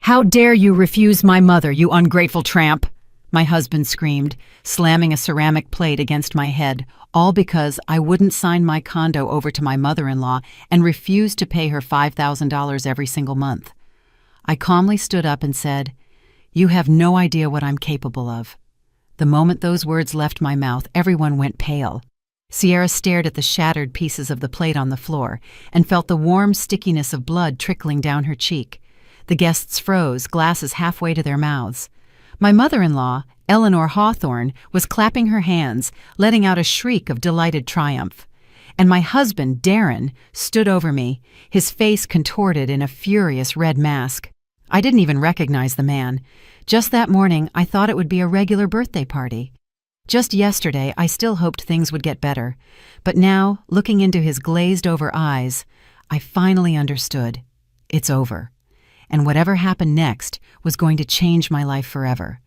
"How dare you refuse my mother, you ungrateful tramp!" my husband screamed, slamming a ceramic plate against my head, all because I wouldn't sign my condo over to my mother-in-law and refused to pay her $5,000 every single month. I calmly stood up and said, "You have no idea what I'm capable of." The moment those words left my mouth, everyone went pale. Sierra stared at the shattered pieces of the plate on the floor and felt the warm stickiness of blood trickling down her cheek. The guests froze, glasses halfway to their mouths. My mother-in-law, Eleanor Hawthorne, was clapping her hands, letting out a shriek of delighted triumph. And my husband, Darren, stood over me, his face contorted in a furious red mask. I didn't even recognize the man. Just that morning, I thought it would be a regular birthday party. Just yesterday, I still hoped things would get better. But now, looking into his glazed-over eyes, I finally understood. It's over. And whatever happened next was going to change my life forever.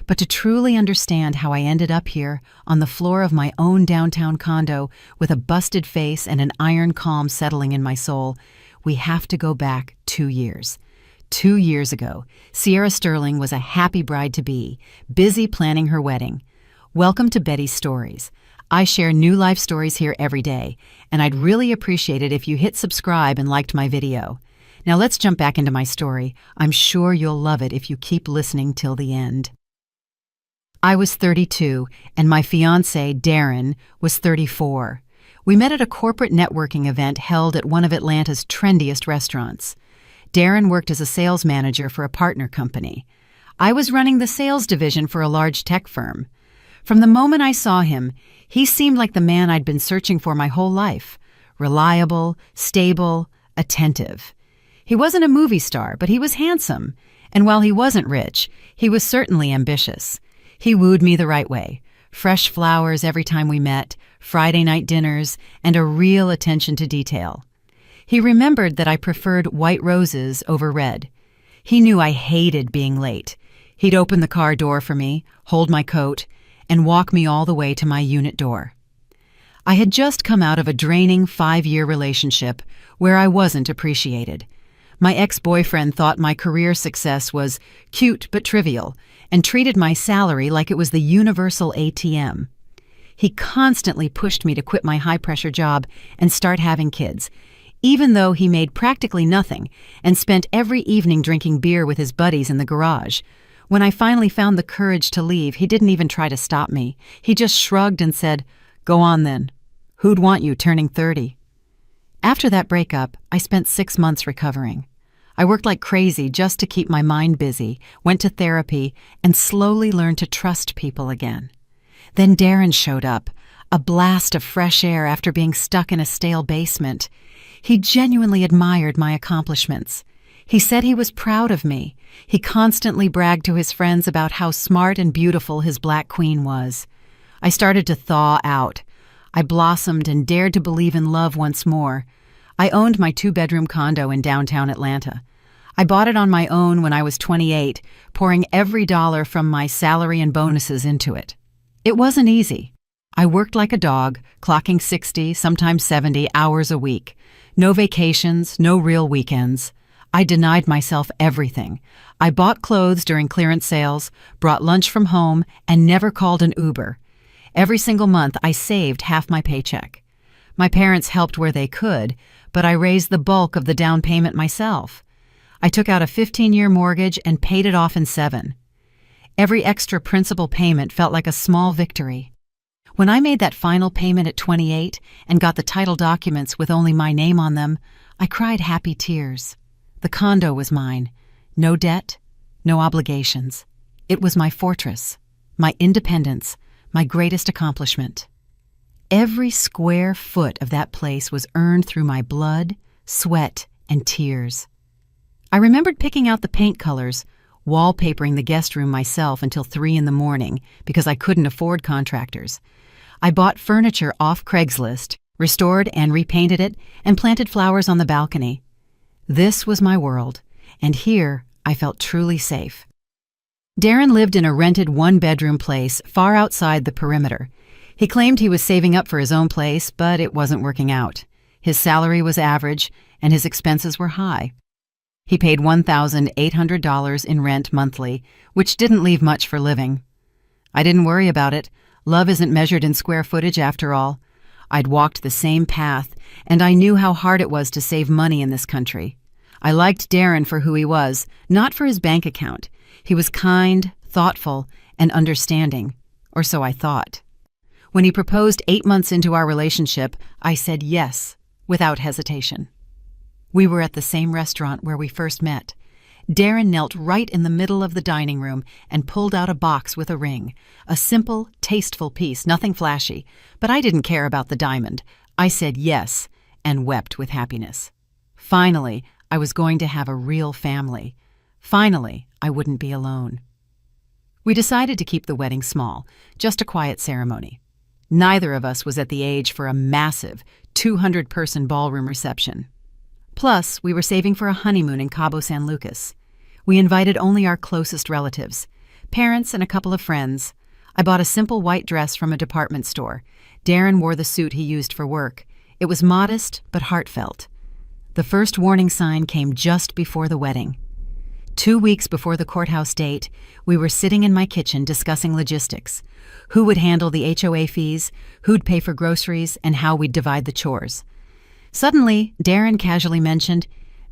But to truly understand how I ended up here, on the floor of my own downtown condo, with a busted face and an iron calm settling in my soul, we have to go back 2 years. 2 years ago, Sierra Sterling was a happy bride-to-be, busy planning her wedding. Welcome to Betty's Stories. I share new life stories here every day, and I'd really appreciate it if you hit subscribe and liked my video. Now let's jump back into my story. I'm sure you'll love it if you keep listening till the end. I was 32, and my fiancé, Darren, was 34. We met at a corporate networking event held at one of Atlanta's trendiest restaurants. Darren worked as a sales manager for a partner company. I was running the sales division for a large tech firm. From the moment I saw him, he seemed like the man I'd been searching for my whole life. Reliable, stable, attentive. He wasn't a movie star, but he was handsome. And while he wasn't rich, he was certainly ambitious. He wooed me the right way. Fresh flowers every time we met, Friday night dinners, and a real attention to detail. He remembered that I preferred white roses over red. He knew I hated being late. He'd open the car door for me, hold my coat, and walk me all the way to my unit door. I had just come out of a draining 5-year relationship where I wasn't appreciated. My ex-boyfriend thought my career success was cute but trivial and treated my salary like it was the universal ATM. He constantly pushed me to quit my high-pressure job and start having kids, even though he made practically nothing and spent every evening drinking beer with his buddies in the garage. When I finally found the courage to leave, he didn't even try to stop me. He just shrugged and said, "Go on then. Who'd want you turning 30? After that breakup, I spent 6 months recovering. I worked like crazy just to keep my mind busy, went to therapy, and slowly learned to trust people again. Then Darren showed up, a blast of fresh air after being stuck in a stale basement. He genuinely admired my accomplishments. He said he was proud of me. He constantly bragged to his friends about how smart and beautiful his black queen was. I started to thaw out. I blossomed and dared to believe in love once more. I owned my 2-bedroom condo in downtown Atlanta. I bought it on my own when I was 28, pouring every dollar from my salary and bonuses into it. It wasn't easy. I worked like a dog, clocking 60, sometimes 70 hours a week. No vacations, no real weekends. I denied myself everything. I bought clothes during clearance sales, brought lunch from home, and never called an Uber. Every single month, I saved half my paycheck. My parents helped where they could, but I raised the bulk of the down payment myself. I took out a 15-year mortgage and paid it off in 7. Every extra principal payment felt like a small victory. When I made that final payment at 28 and got the title documents with only my name on them, I cried happy tears. The condo was mine. No debt, no obligations. It was my fortress, my independence, my greatest accomplishment. Every square foot of that place was earned through my blood, sweat, and tears. I remembered picking out the paint colors, wallpapering the guest room myself until 3 in the morning because I couldn't afford contractors. I bought furniture off Craigslist, restored and repainted it, and planted flowers on the balcony. This was my world, and here I felt truly safe. Darren lived in a rented 1-bedroom place far outside the perimeter. He claimed he was saving up for his own place, but it wasn't working out. His salary was average, and his expenses were high. He paid $1,800 in rent monthly, which didn't leave much for living. I didn't worry about it. Love isn't measured in square footage after all. I'd walked the same path, and I knew how hard it was to save money in this country. I liked Darren for who he was, not for his bank account. He was kind, thoughtful, and understanding, or so I thought. When he proposed 8 months into our relationship, I said yes, without hesitation. We were at the same restaurant where we first met. Darren knelt right in the middle of the dining room and pulled out a box with a ring. A simple, tasteful piece, nothing flashy. But I didn't care about the diamond. I said yes and wept with happiness. Finally, I was going to have a real family. Finally, I wouldn't be alone. We decided to keep the wedding small, just a quiet ceremony. Neither of us was at the age for a massive 200-person ballroom reception. Plus, we were saving for a honeymoon in Cabo San Lucas. We invited only our closest relatives, parents and a couple of friends. I bought a simple white dress from a department store. Darren wore the suit he used for work. It was modest but heartfelt. The first warning sign came just before the wedding. 2 weeks before the courthouse date, we were sitting in my kitchen discussing logistics. Who would handle the HOA fees, who'd pay for groceries, and how we'd divide the chores. Suddenly, Darren casually mentioned,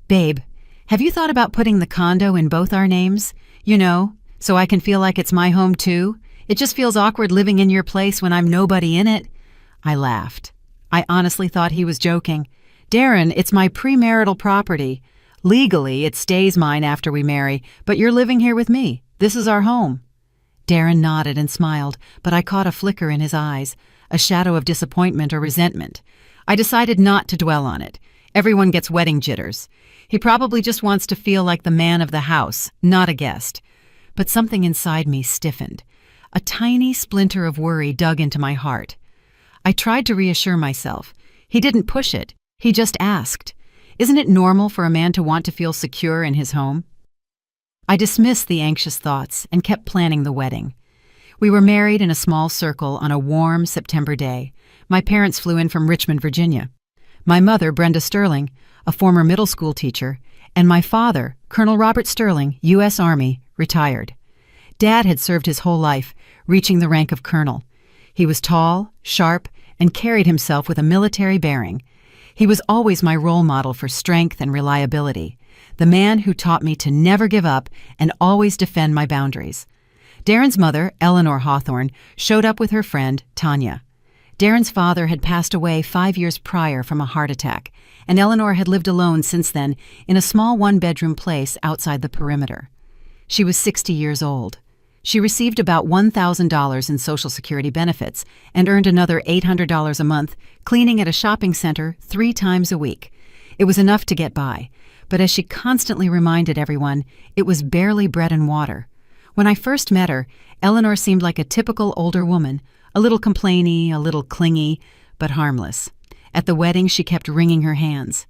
"Babe, have you thought about putting the condo in both our names? You know, so I can feel like it's my home too? It just feels awkward living in your place when I'm nobody in it." I laughed. I honestly thought he was joking. "Darren, it's my premarital property. Legally, it stays mine after we marry, but you're living here with me. This is our home." Darren nodded and smiled, but I caught a flicker in his eyes, a shadow of disappointment or resentment. I decided not to dwell on it. Everyone gets wedding jitters. He probably just wants to feel like the man of the house, not a guest. But something inside me stiffened. A tiny splinter of worry dug into my heart. I tried to reassure myself. He didn't push it. He just asked. Isn't it normal for a man to want to feel secure in his home? I dismissed the anxious thoughts and kept planning the wedding. We were married in a small circle on a warm September day. My parents flew in from Richmond, Virginia. My mother, Brenda Sterling, a former middle school teacher, and my father, Colonel Robert Sterling, U.S. Army, retired. Dad had served his whole life, reaching the rank of colonel. He was tall, sharp, and carried himself with a military bearing. He was always my role model for strength and reliability, the man who taught me to never give up and always defend my boundaries. Darren's mother, Eleanor Hawthorne, showed up with her friend, Tanya. Darren's father had passed away 5 years prior from a heart attack, and Eleanor had lived alone since then in a small one-bedroom place outside the perimeter. She was 60 years old. She received about $1,000 in Social Security benefits and earned another $800 a month cleaning at a shopping center 3 times a week. It was enough to get by, but as she constantly reminded everyone, it was barely bread and water. When I first met her, Eleanor seemed like a typical older woman, a little complainy, a little clingy, but harmless. At the wedding, she kept wringing her hands.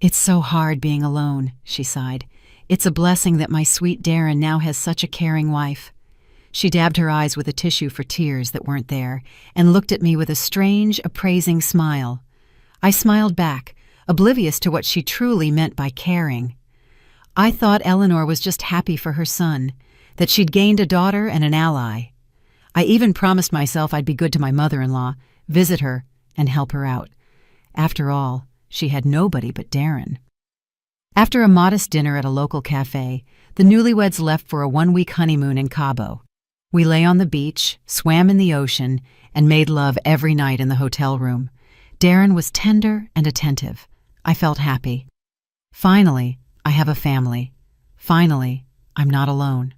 "It's so hard being alone," she sighed. "It's a blessing that my sweet Darren now has such a caring wife." She dabbed her eyes with a tissue for tears that weren't there and looked at me with a strange, appraising smile. I smiled back, oblivious to what she truly meant by caring. I thought Eleanor was just happy for her son, that she'd gained a daughter and an ally. I even promised myself I'd be good to my mother-in-law, visit her, and help her out. After all, she had nobody but Darren. After a modest dinner at a local cafe, the newlyweds left for a 1-week honeymoon in Cabo. We lay on the beach, swam in the ocean, and made love every night in the hotel room. Darren was tender and attentive. I felt happy. Finally, I have a family. Finally, I'm not alone.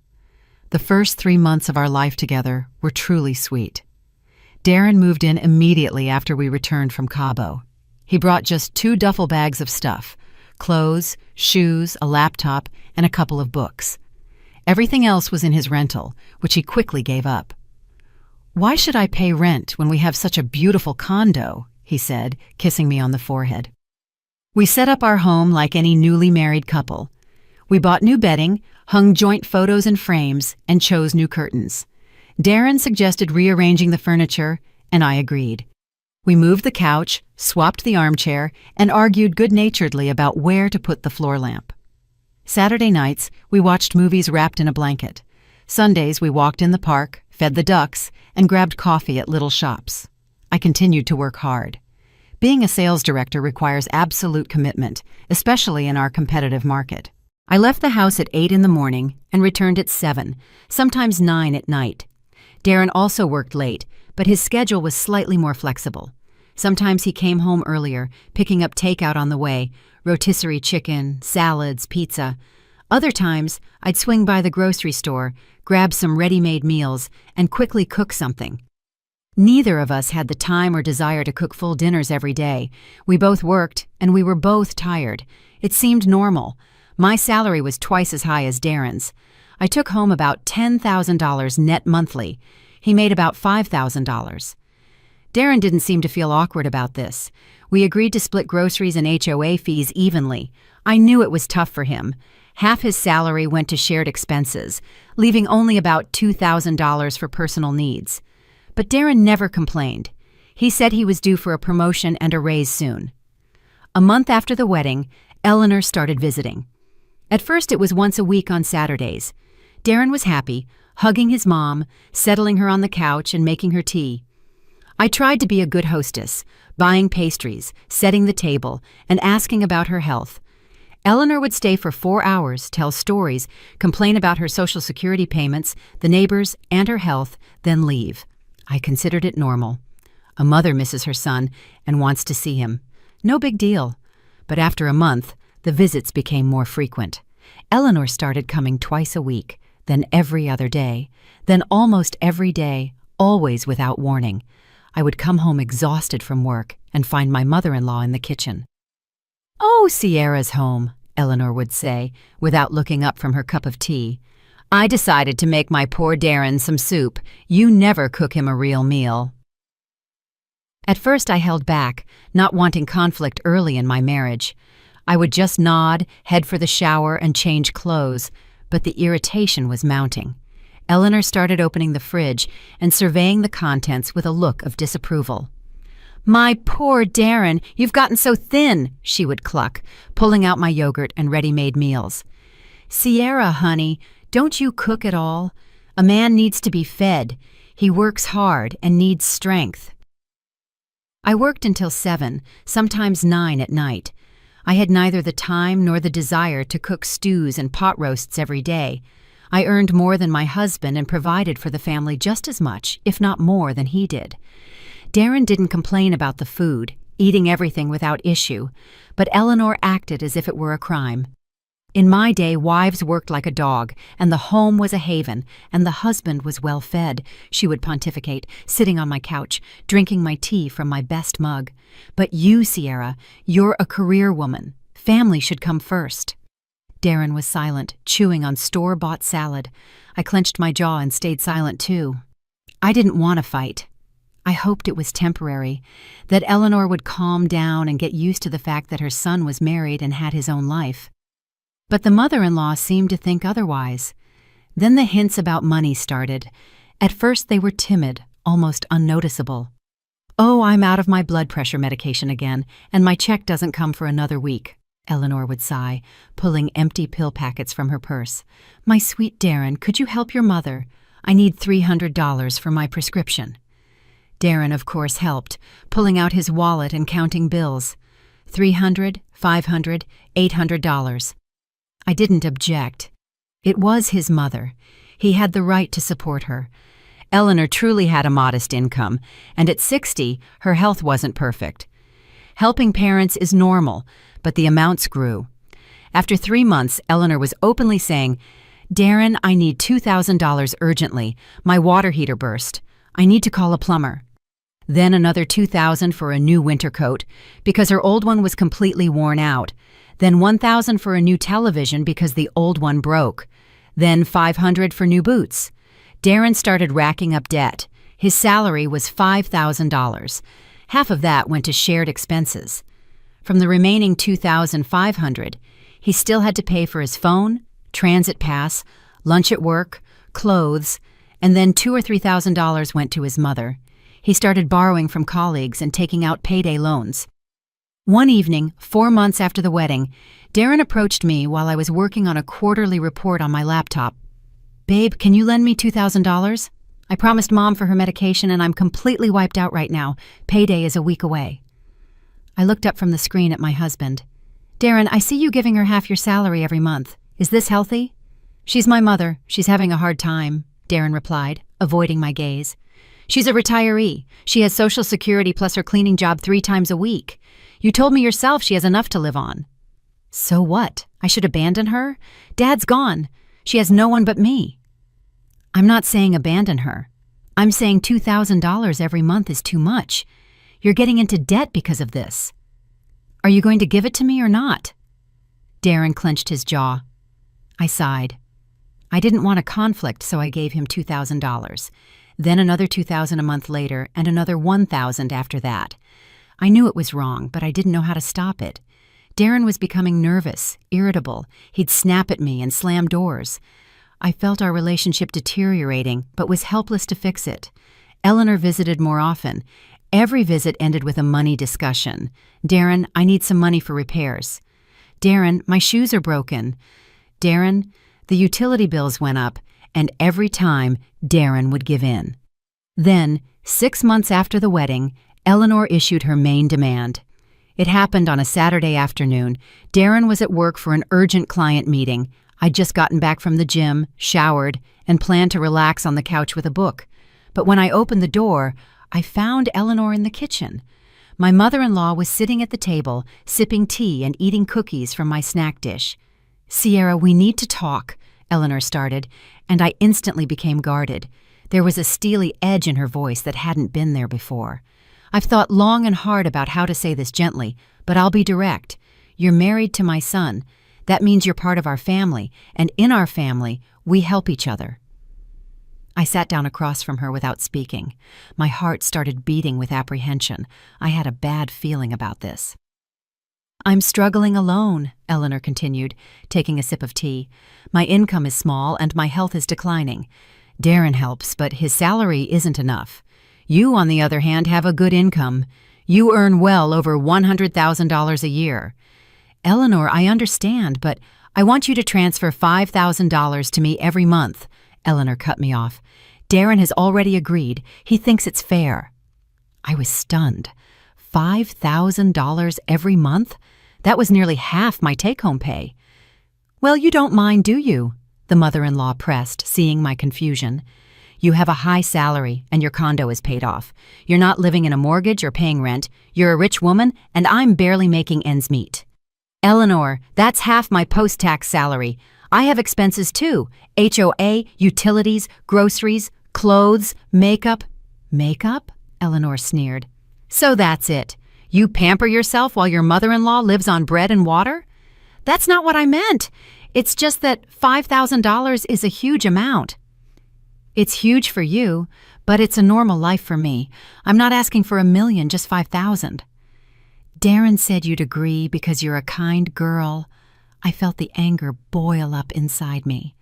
The first 3 months of our life together were truly sweet. Darren moved in immediately after we returned from Cabo. He brought just 2 duffel bags of stuff: clothes, shoes, a laptop, and a couple of books. Everything else was in his rental, which he quickly gave up. "Why should I pay rent when we have such a beautiful condo?" he said, kissing me on the forehead. We set up our home like any newly married couple. We bought new bedding, hung joint photos in frames, and chose new curtains. Darren suggested rearranging the furniture, and I agreed. We moved the couch, swapped the armchair, and argued good-naturedly about where to put the floor lamp. Saturday nights, we watched movies wrapped in a blanket. Sundays, we walked in the park, fed the ducks, and grabbed coffee at little shops. I continued to work hard. Being a sales director requires absolute commitment, especially in our competitive market. I left the house at 8 in the morning and returned at 7, sometimes 9 at night. Darren also worked late, but his schedule was slightly more flexible. Sometimes he came home earlier, picking up takeout on the way, rotisserie chicken, salads, pizza. Other times, I'd swing by the grocery store, grab some ready-made meals, and quickly cook something. Neither of us had the time or desire to cook full dinners every day. We both worked, and we were both tired. It seemed normal. My salary was twice as high as Darren's. I took home about $10,000 net monthly. He made about $5,000. Darren didn't seem to feel awkward about this. We agreed to split groceries and HOA fees evenly. I knew it was tough for him. Half his salary went to shared expenses, leaving only about $2,000 for personal needs. But Darren never complained. He said he was due for a promotion and a raise soon. A month after the wedding, Eleanor started visiting. At first it was once a week on Saturdays. Darren was happy, hugging his mom, settling her on the couch and making her tea. I tried to be a good hostess, buying pastries, setting the table, and asking about her health. Eleanor would stay for 4 hours, tell stories, complain about her Social Security payments, the neighbors, and her health, then leave. I considered it normal. A mother misses her son and wants to see him. No big deal. But after a month, the visits became more frequent. Eleanor started coming twice a week, then every other day, then almost every day, always without warning. I would come home exhausted from work and find my mother-in-law in the kitchen. "Oh, Sierra's home," Eleanor would say, without looking up from her cup of tea. "I decided to make my poor Darren some soup. You never cook him a real meal." At first I held back, not wanting conflict early in my marriage. I would just nod, head for the shower, and change clothes, but the irritation was mounting. Eleanor started opening the fridge and surveying the contents with a look of disapproval. "My poor Darren, you've gotten so thin," she would cluck, pulling out my yogurt and ready-made meals. "Sierra, honey, don't you cook at all? A man needs to be fed. He works hard and needs strength." I worked until 7, sometimes 9 at night. I had neither the time nor the desire to cook stews and pot roasts every day. I earned more than my husband and provided for the family just as much, if not more, than he did. Darren didn't complain about the food, eating everything without issue, but Eleanor acted as if it were a crime. In my day, wives worked like a dog, and the home was a haven, and the husband was well fed, she would pontificate, sitting on my couch, drinking my tea from my best mug. "But you, Sierra, you're a career woman. Family should come first." Darren was silent, chewing on store-bought salad. I clenched my jaw and stayed silent too. I didn't want to fight. I hoped it was temporary, that Eleanor would calm down and get used to the fact that her son was married and had his own life. But the mother-in-law seemed to think otherwise. Then the hints about money started. At first they were timid, almost unnoticeable. "Oh, I'm out of my blood pressure medication again, and my check doesn't come for another week," Eleanor would sigh, pulling empty pill packets from her purse. "My sweet Darren, could you help your mother? I need $300 for my prescription." Darren, of course, helped, pulling out his wallet and counting bills. $300, $500, $800. I didn't object. It was his mother. He had the right to support her. Eleanor truly had a modest income, and at 60, her health wasn't perfect. Helping parents is normal, but the amounts grew. After 3 months, Eleanor was openly saying, "Darren, I need $2,000 urgently. My water heater burst. I need to call a plumber." Then another $2,000 for a new winter coat, because her old one was completely worn out. Then $1,000 for a new television because the old one broke. Then $500 for new boots. Darren started racking up debt. His salary was $5,000. Half of that went to shared expenses. From the remaining $2,500, he still had to pay for his phone, transit pass, lunch at work, clothes, and then $2,000 or $3,000 went to his mother. He started borrowing from colleagues and taking out payday loans. One evening, 4 months after the wedding, Darren approached me while I was working on a quarterly report on my laptop. "Babe, can you lend me $2,000? I promised Mom for her medication and I'm completely wiped out right now. Payday is a week away." I looked up from the screen at my husband. "Darren, I see you giving her half your salary every month. Is this healthy?" "She's my mother. She's having a hard time," Darren replied, avoiding my gaze. "She's a retiree. She has Social Security plus her cleaning job 3 times a week. You told me yourself she has enough to live on." "So what? I should abandon her? Dad's gone. She has no one but me." "I'm not saying abandon her. I'm saying $2,000 every month is too much. You're getting into debt because of this. Are you going to give it to me or not?" Darren clenched his jaw. I sighed. I didn't want a conflict, so I gave him $2,000. Then another $2,000 a month later, and another $1,000 after that. I knew it was wrong, but I didn't know how to stop it. Darren was becoming nervous, irritable. He'd snap at me and slam doors. I felt our relationship deteriorating, but was helpless to fix it. Eleanor visited more often. Every visit ended with a money discussion. "Darren, I need some money for repairs." "Darren, my shoes are broken." "Darren, the utility bills went up," and every time, Darren would give in. Then, 6 months after the wedding, Eleanor issued her main demand. It happened on a Saturday afternoon. Darren was at work for an urgent client meeting. I'd just gotten back from the gym, showered, and planned to relax on the couch with a book. But when I opened the door, I found Eleanor in the kitchen. My mother-in-law was sitting at the table, sipping tea and eating cookies from my snack dish. "Sierra, we need to talk," Eleanor started, and I instantly became guarded. There was a steely edge in her voice that hadn't been there before. "I've thought long and hard about how to say this gently, but I'll be direct. You're married to my son. That means you're part of our family, and in our family, we help each other." I sat down across from her without speaking. My heart started beating with apprehension. I had a bad feeling about this. "I'm struggling alone," Eleanor continued, taking a sip of tea. "My income is small and my health is declining. Darren helps, but his salary isn't enough. You, on the other hand, have a good income. You earn well over $100,000 a year." "Eleanor, I understand, but I want you to transfer $5,000 to me every month." Eleanor cut me off. "Darren has already agreed. He thinks it's fair." I was stunned. $5,000 every month? That was nearly half my take-home pay. "Well, you don't mind, do you?" the mother-in-law pressed, seeing my confusion. "You have a high salary, and your condo is paid off. You're not living in a mortgage or paying rent. You're a rich woman, and I'm barely making ends meet." "Eleanor, that's half my post-tax salary. I have expenses too. HOA, utilities, groceries, clothes, makeup." "Makeup?" Eleanor sneered. "So that's it. You pamper yourself while your mother-in-law lives on bread and water?" "That's not what I meant. It's just that $5,000 is a huge amount." "It's huge for you, but it's a normal life for me. I'm not asking for $1 million, just $5,000. "Darren said you'd agree because you're a kind girl." I felt the anger boil up inside me.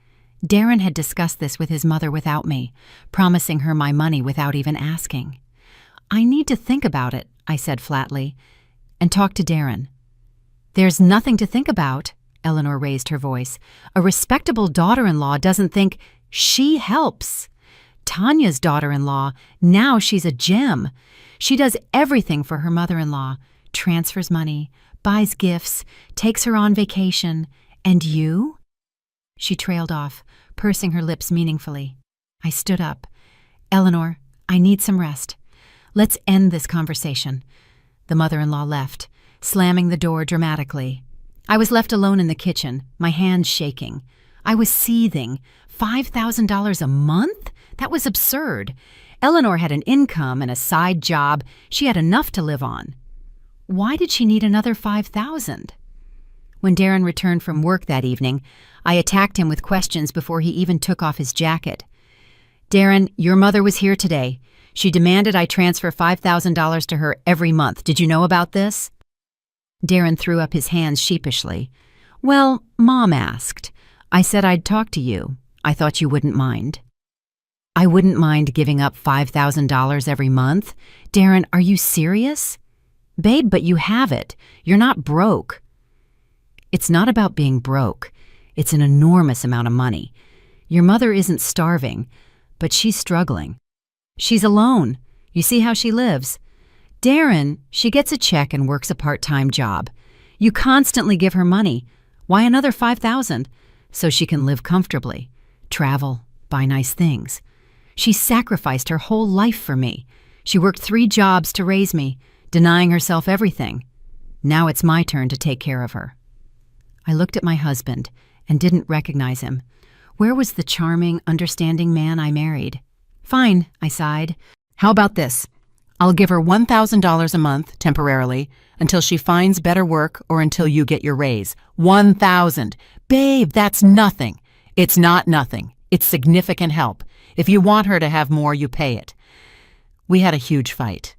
Darren had discussed this with his mother without me, promising her my money without even asking. "I need to think about it," I said flatly, "and talk to Darren." "There's nothing to think about," Eleanor raised her voice. "A respectable daughter-in-law doesn't think. She helps. Tanya's daughter-in-law, now she's a gem. She does everything for her mother-in-law, transfers money, buys gifts, takes her on vacation. And you?" She trailed off, pursing her lips meaningfully. I stood up. "Eleanor, I need some rest. Let's end this conversation." The mother-in-law left, slamming the door dramatically. I was left alone in the kitchen, my hands shaking. I was seething. $5,000 a month? That was absurd. Eleanor had an income and a side job. She had enough to live on. Why did she need another $5,000? When Darren returned from work that evening, I attacked him with questions before he even took off his jacket. "Darren, your mother was here today. She demanded I transfer $5,000 to her every month. Did you know about this?" Darren threw up his hands sheepishly. "Well, Mom asked. I said I'd talk to you. I thought you wouldn't mind." "I wouldn't mind giving up $5,000 every month? Darren, are you serious?" Babe, but you have it. You're not broke. It's not about being broke. It's an enormous amount of money. Your mother isn't starving, but she's struggling. She's alone. You see how she lives. Darren, she gets a check and works a part-time job. You constantly give her money. Why another $5,000? So she can live comfortably, travel, buy nice things. She sacrificed her whole life for me. She worked 3 jobs to raise me, denying herself everything. Now it's my turn to take care of her. I looked at my husband and didn't recognize him. Where was the charming, understanding man I married? Fine, I sighed. How about this? I'll give her $1,000 a month, temporarily, until she finds better work or until you get your raise. $1,000. Babe, that's nothing. It's not nothing. It's significant help. If you want her to have more, you pay it. We had a huge fight.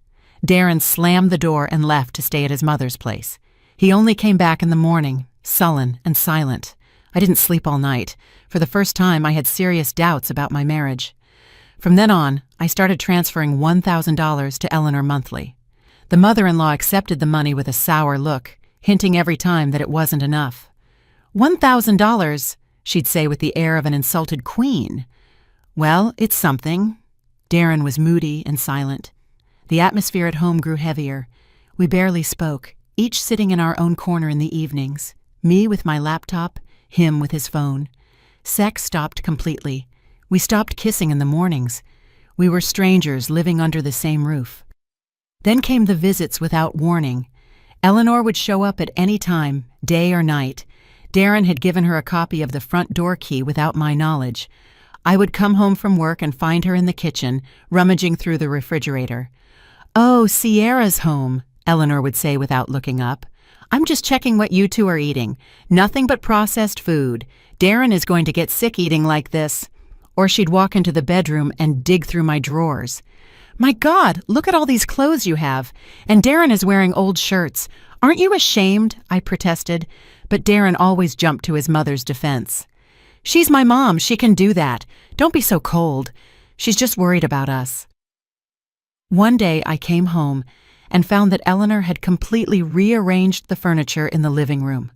Darren slammed the door and left to stay at his mother's place. He only came back in the morning, sullen and silent. I didn't sleep all night. For the first time, I had serious doubts about my marriage. From then on, I started transferring $1,000 to Eleanor monthly. The mother-in-law accepted the money with a sour look, hinting every time that it wasn't enough. $1,000, she'd say with the air of an insulted queen. Well, it's something. Darren was moody and silent. The atmosphere at home grew heavier. We barely spoke, each sitting in our own corner in the evenings, me with my laptop, him with his phone. Sex stopped completely. We stopped kissing in the mornings. We were strangers living under the same roof. Then came the visits without warning. Eleanor would show up at any time, day or night. Darren had given her a copy of the front door key without my knowledge. I would come home from work and find her in the kitchen, rummaging through the refrigerator. "Oh, Sierra's home," Eleanor would say without looking up. "I'm just checking what you two are eating. Nothing but processed food. Darren is going to get sick eating like this." Or she'd walk into the bedroom and dig through my drawers. "My God, look at all these clothes you have. And Darren is wearing old shirts. Aren't you ashamed?" I protested, but Darren always jumped to his mother's defense. "She's my mom. She can do that. Don't be so cold. She's just worried about us." One day I came home and found that Eleanor had completely rearranged the furniture in the living room.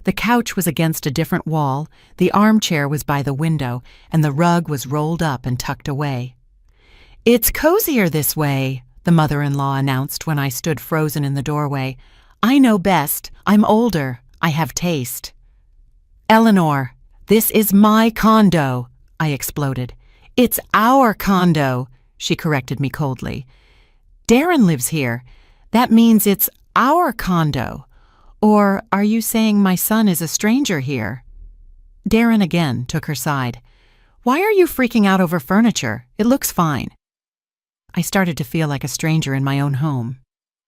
The couch was against a different wall, the armchair was by the window, and the rug was rolled up and tucked away. "It's cozier this way," the mother-in-law announced when I stood frozen in the doorway. "I know best. I'm older. I have taste." "Eleanor, this is my condo," I exploded. "It's our condo," she corrected me coldly. "Darren lives here. That means it's our condo. Or are you saying my son is a stranger here?" Darren again took her side. "Why are you freaking out over furniture? It looks fine." I started to feel like a stranger in my own home.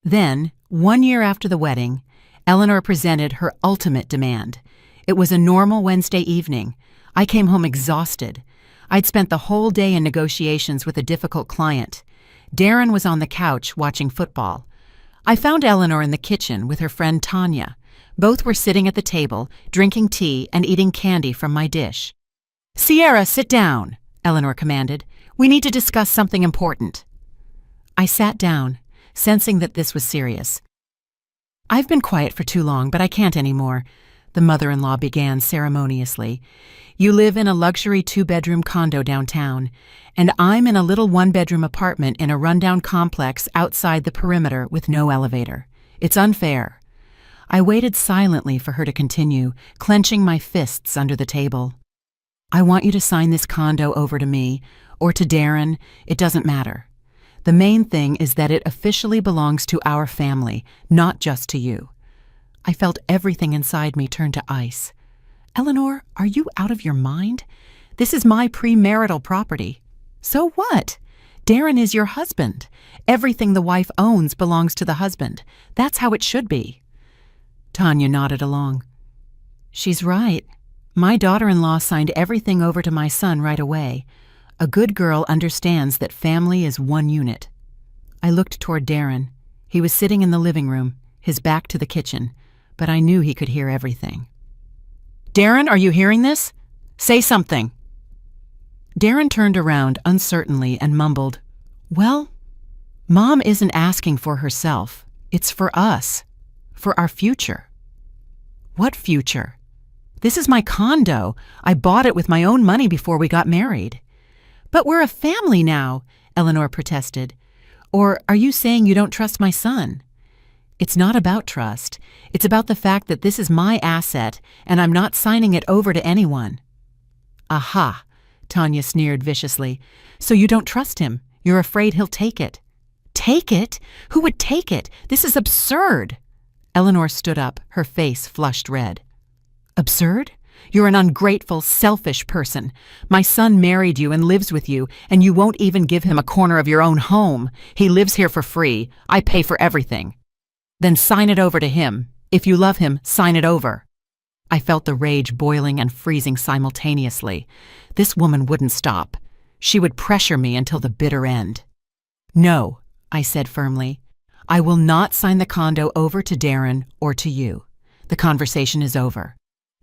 Then, 1 year after the wedding, Eleanor presented her ultimate demand. It was a normal Wednesday evening. I came home exhausted. I'd spent the whole day in negotiations with a difficult client. Darren was on the couch watching football. I found Eleanor in the kitchen with her friend Tanya. Both were sitting at the table, drinking tea and eating candy from my dish. "Sierra, sit down," Eleanor commanded. "We need to discuss something important." I sat down, sensing that this was serious. "I've been quiet for too long, but I can't anymore," the mother-in-law began ceremoniously. "You live in a luxury 2-bedroom condo downtown, and I'm in a little 1-bedroom apartment in a rundown complex outside the perimeter with no elevator. It's unfair." I waited silently for her to continue, clenching my fists under the table. "I want you to sign this condo over to me, or to Darren. It doesn't matter. The main thing is that it officially belongs to our family, not just to you." I felt everything inside me turn to ice. "Eleanor, are you out of your mind? This is my premarital property." "So what? Darren is your husband. Everything the wife owns belongs to the husband. That's how it should be." Tanya nodded along. "She's right. My daughter-in-law signed everything over to my son right away. A good girl understands that family is one unit." I looked toward Darren. He was sitting in the living room, his back to the kitchen, but I knew he could hear everything. "Darren, are you hearing this? Say something." Darren turned around uncertainly and mumbled, "Well, Mom isn't asking for herself. It's for us. For our future. What future? This is my condo. I bought it with my own money before we got married. But we're a family now, Eleanor protested. Or are you saying you don't trust my son? It's not about trust. It's about the fact that this is my asset, and I'm not signing it over to anyone. Aha, Tanya sneered viciously. So you don't trust him. You're afraid he'll take it. Take it? Who would take it? This is absurd. Eleanor stood up, her face flushed red. Absurd? You're an ungrateful, selfish person. My son married you and lives with you, and you won't even give him a corner of your own home. He lives here for free. I pay for everything. Then sign it over to him. If you love him, sign it over. I felt the rage boiling and freezing simultaneously. This woman wouldn't stop. She would pressure me until the bitter end. No, I said firmly. I will not sign the condo over to Darren or to you. The conversation is over.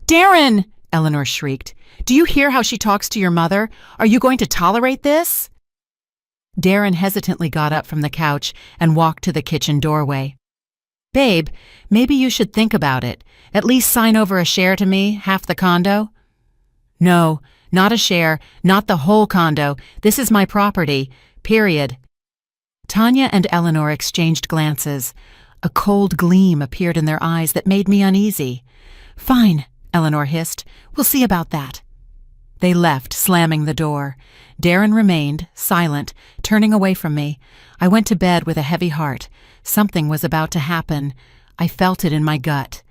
Darren! Eleanor shrieked. Do you hear how she talks to your mother? Are you going to tolerate this? Darren hesitantly got up from the couch and walked to the kitchen doorway. Babe, maybe you should think about it. At least sign over a share to me, half the condo. No, not a share, not the whole condo. This is my property, period. Tanya and Eleanor exchanged glances. A cold gleam appeared in their eyes that made me uneasy. Fine, Eleanor hissed. We'll see about that. They left, slamming the door. Darren remained, silent, turning away from me. I went to bed with a heavy heart. Something was about to happen. I felt it in my gut.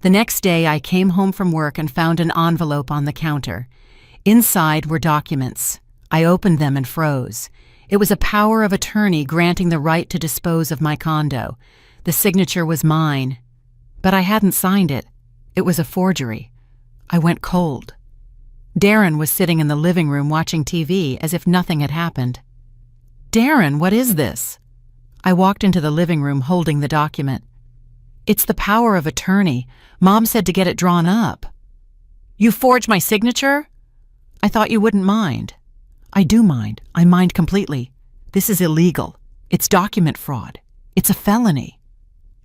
The next day I came home from work and found an envelope on the counter. Inside were documents. I opened them and froze. It was a power of attorney granting the right to dispose of my condo. The signature was mine. But I hadn't signed it. It was a forgery. I went cold. Darren was sitting in the living room watching TV as if nothing had happened. Darren, what is this? I walked into the living room holding the document. It's the power of attorney. Mom said to get it drawn up. You forged my signature? I thought you wouldn't mind. I do mind. I mind completely. This is illegal. It's document fraud. It's a felony.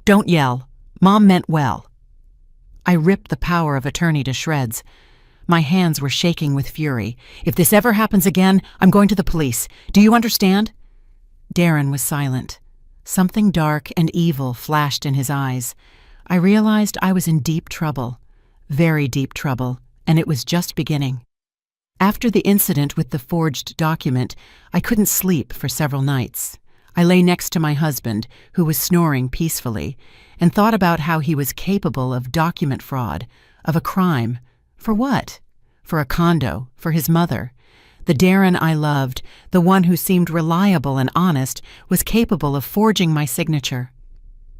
Don't yell. Mom meant well. I ripped the power of attorney to shreds. My hands were shaking with fury. If this ever happens again, I'm going to the police. Do you understand? Darren was silent. Something dark and evil flashed in his eyes. I realized I was in deep trouble, very deep trouble, and it was just beginning. After the incident with the forged document, I couldn't sleep for several nights. I lay next to my husband, who was snoring peacefully, and thought about how he was capable of document fraud, of a crime. For what? For a condo, for his mother. The Darren I loved, the one who seemed reliable and honest, was capable of forging my signature.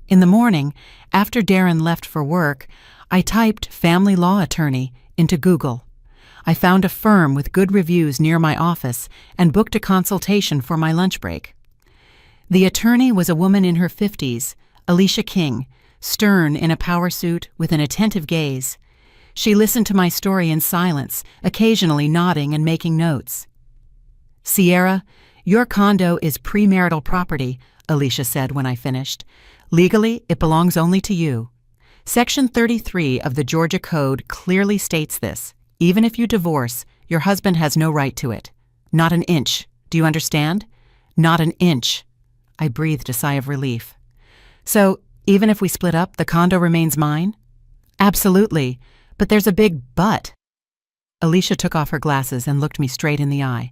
In the morning, after Darren left for work, I typed family law attorney into Google. I found a firm with good reviews near my office and booked a consultation for my lunch break. The attorney was a woman in her 50s, Alicia King, stern in a power suit with an attentive gaze. She listened to my story in silence, occasionally nodding and making notes. Sierra, your condo is premarital property, Alicia said when I finished. Legally, it belongs only to you. Section 33 of the Georgia Code clearly states this. Even if you divorce, your husband has no right to it. Not an inch. Do you understand? Not an inch. I breathed a sigh of relief. So, even if we split up, the condo remains mine? Absolutely. But there's a big but. Alicia took off her glasses and looked me straight in the eye.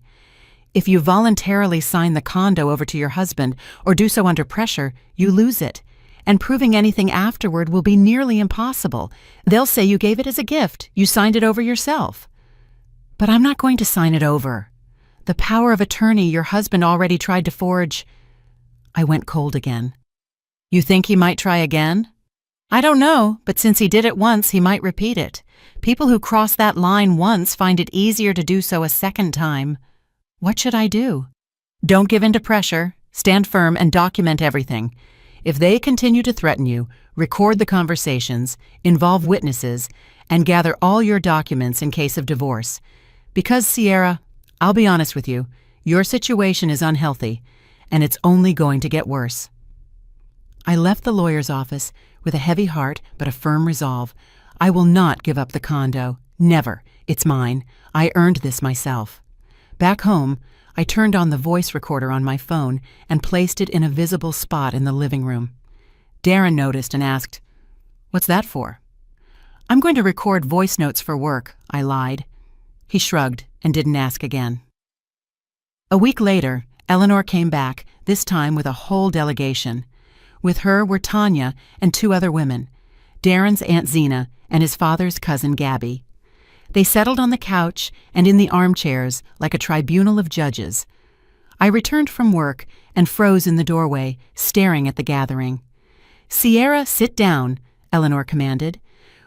If you voluntarily sign the condo over to your husband or do so under pressure, you lose it. And proving anything afterward will be nearly impossible. They'll say you gave it as a gift. You signed it over yourself. But I'm not going to sign it over. The power of attorney your husband already tried to forge. I went cold again. You think he might try again? I don't know, but since he did it once, he might repeat it. People who cross that line once find it easier to do so a second time. What should I do? Don't give in to pressure. Stand firm and document everything. If they continue to threaten you, record the conversations, involve witnesses, and gather all your documents in case of divorce. Because, Sierra, I'll be honest with you, your situation is unhealthy, and it's only going to get worse. I left the lawyer's office with a heavy heart but a firm resolve. I will not give up the condo. Never. It's mine. I earned this myself. Back home, I turned on the voice recorder on my phone and placed it in a visible spot in the living room. Darren noticed and asked, "What's that for?" "I'm going to record voice notes for work," I lied. He shrugged and didn't ask again. A week later, Eleanor came back, this time with a whole delegation. With her were Tanya and 2 other women, Darren's Aunt Zena and his father's cousin Gabby. They settled on the couch and in the armchairs like a tribunal of judges. I returned from work and froze in the doorway, staring at the gathering. "Sierra, sit down," Eleanor commanded.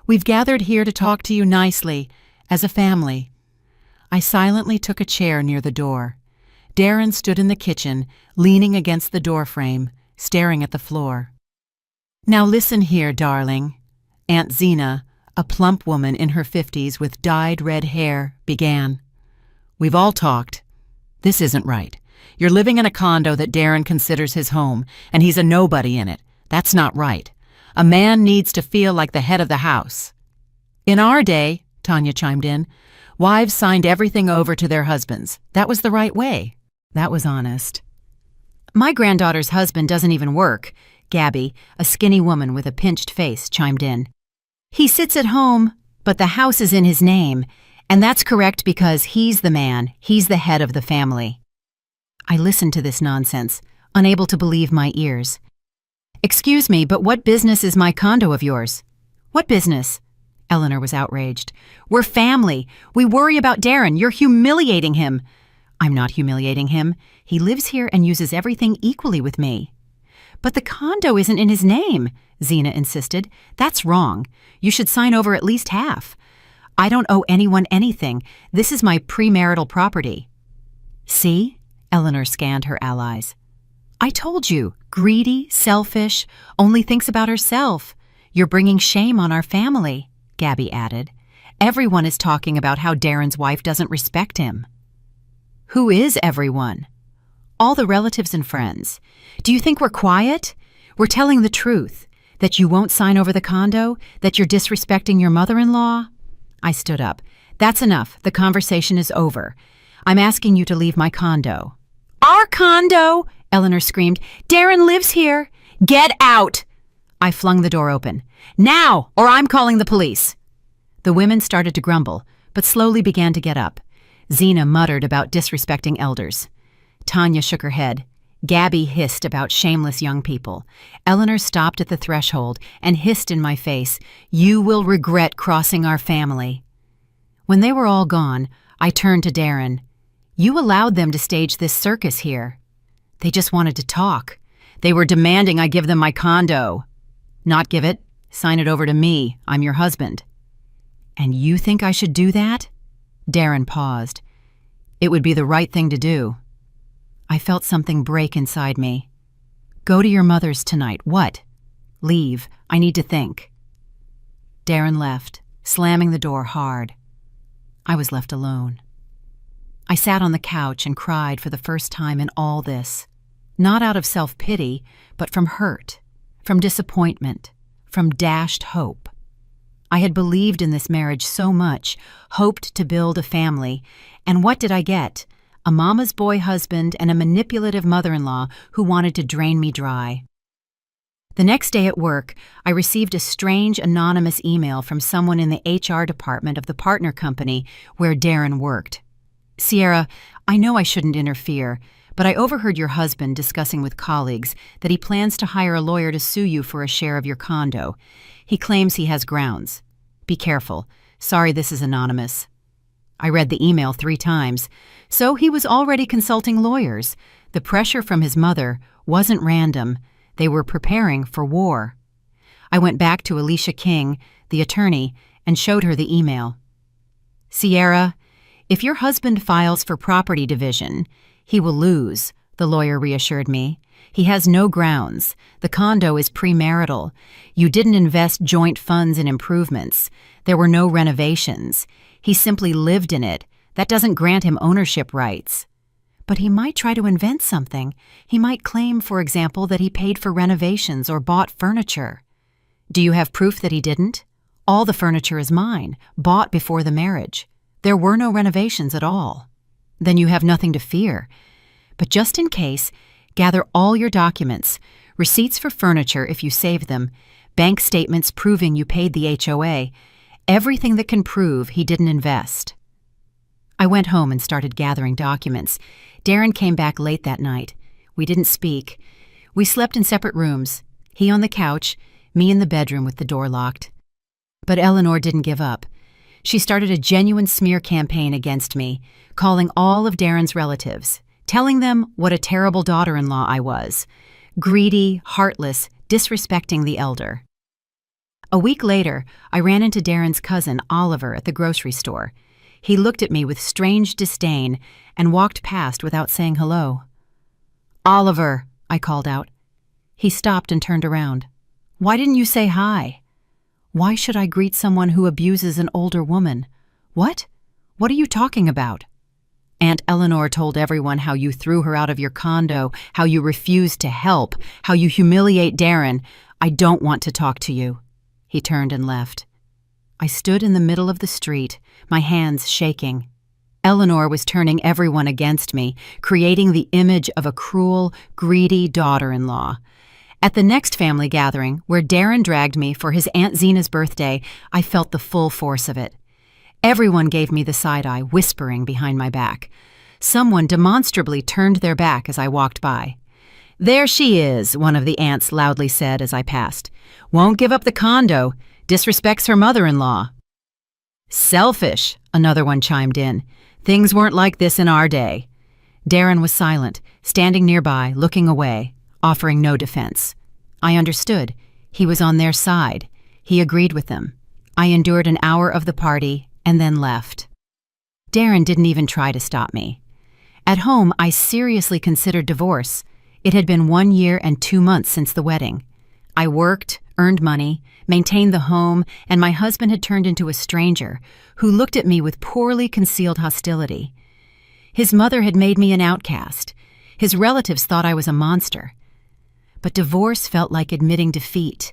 "We've gathered here to talk to you nicely, as a family." I silently took a chair near the door. Darren stood in the kitchen, leaning against the doorframe, staring at the floor. "Now listen here, darling," Aunt Zena, a plump woman in her 50s with dyed red hair, began. "We've all talked. This isn't right. You're living in a condo that Darren considers his home, and he's a nobody in it. That's not right. A man needs to feel like the head of the house." "In our day," Tanya chimed in, "wives signed everything over to their husbands. That was the right way." That was honest. "My granddaughter's husband doesn't even work," Gabby, a skinny woman with a pinched face, chimed in. "He sits at home, but the house is in his name, and that's correct because he's the man, he's the head of the family." I listened to this nonsense, unable to believe my ears. "Excuse me, but what business is my condo of yours?" "What business?" Eleanor was outraged. "We're family. We worry about Darren. You're humiliating him." "I'm not humiliating him. He lives here and uses everything equally with me." "But the condo isn't in his name," Zena insisted. "That's wrong. You should sign over at least half." "I don't owe anyone anything. This is my premarital property." "See?" Eleanor scanned her allies. "I told you, greedy, selfish, only thinks about herself. You're bringing shame on our family," Gabby added. "Everyone is talking about how Darren's wife doesn't respect him." "Who is everyone?" "All the relatives and friends. Do you think we're quiet? We're telling the truth, that you won't sign over the condo, that you're disrespecting your mother-in-law." I stood up. "That's enough. The conversation is over. I'm asking you to leave my condo." "Our condo!" Eleanor screamed. "Darren lives here. Get out!" I flung the door open. "Now, or I'm calling the police." The women started to grumble, but slowly began to get up. Zena muttered about disrespecting elders. Tanya shook her head. Gabby hissed about shameless young people. Eleanor stopped at the threshold and hissed in my face, "You will regret crossing our family." When they were all gone, I turned to Darren. "You allowed them to stage this circus here. They just wanted to talk. They were demanding I give them my condo." "Not give it. Sign it over to me. I'm your husband." "And you think I should do that?" Darren paused. "It would be the right thing to do." I felt something break inside me. "Go to your mother's tonight. What?" "Leave. I need to think." Darren left, slamming the door hard. I was left alone. I sat on the couch and cried for the first time in all this, not out of self-pity, but from hurt, from disappointment, from dashed hope. I had believed in this marriage so much, hoped to build a family, and what did I get? A mama's boy husband and a manipulative mother-in-law who wanted to drain me dry. The next day at work, I received a strange anonymous email from someone in the HR department of the partner company where Darren worked. "Sierra, I know I shouldn't interfere, but I overheard your husband discussing with colleagues that he plans to hire a lawyer to sue you for a share of your condo. He claims he has grounds. Be careful. Sorry this is anonymous." I read the email 3 times. So he was already consulting lawyers. The pressure from his mother wasn't random. They were preparing for war. I went back to Alicia King, the attorney, and showed her the email. "Sierra, if your husband files for property division, he will lose," the lawyer reassured me. "He has no grounds. The condo is premarital. You didn't invest joint funds in improvements. There were no renovations. He simply lived in it. That doesn't grant him ownership rights. But he might try to invent something. He might claim, for example, that he paid for renovations or bought furniture. Do you have proof that he didn't? All the furniture is mine, bought before the marriage. There were no renovations at all. Then you have nothing to fear. But just in case, gather all your documents, receipts for furniture if you saved them, bank statements proving you paid the HOA, everything that can prove he didn't invest. I went home and started gathering documents. Darren came back late that night. We didn't speak. We slept in separate rooms, he on the couch, me in the bedroom with the door locked. But Eleanor didn't give up. She started a genuine smear campaign against me, calling all of Darren's relatives, telling them what a terrible daughter-in-law I was. Greedy, heartless, disrespecting the elder. A week later, I ran into Darren's cousin, Oliver, at the grocery store. He looked at me with strange disdain and walked past without saying hello. "Oliver," I called out. He stopped and turned around. "Why didn't you say hi?" "Why should I greet someone who abuses an older woman?" "What? What are you talking about?" "Aunt Eleanor told everyone how you threw her out of your condo, how you refused to help, how you humiliate Darren. I don't want to talk to you." He turned and left. I stood in the middle of the street, my hands shaking. Eleanor was turning everyone against me, creating the image of a cruel, greedy daughter-in-law. At the next family gathering, where Darren dragged me for his Aunt Zena's birthday, I felt the full force of it. Everyone gave me the side-eye, whispering behind my back. Someone demonstrably turned their back as I walked by. "There she is," one of the aunts loudly said as I passed. "Won't give up the condo, disrespects her mother-in-law." "Selfish," another one chimed in. "Things weren't like this in our day." Darren was silent, standing nearby, looking away, offering no defense. I understood. He was on their side. He agreed with them. I endured an hour of the party and then left. Darren didn't even try to stop me. At home, I seriously considered divorce. It had been 1 year and 2 months since the wedding. I worked, earned money, maintained the home, and my husband had turned into a stranger who looked at me with poorly concealed hostility. His mother had made me an outcast. His relatives thought I was a monster. But divorce felt like admitting defeat.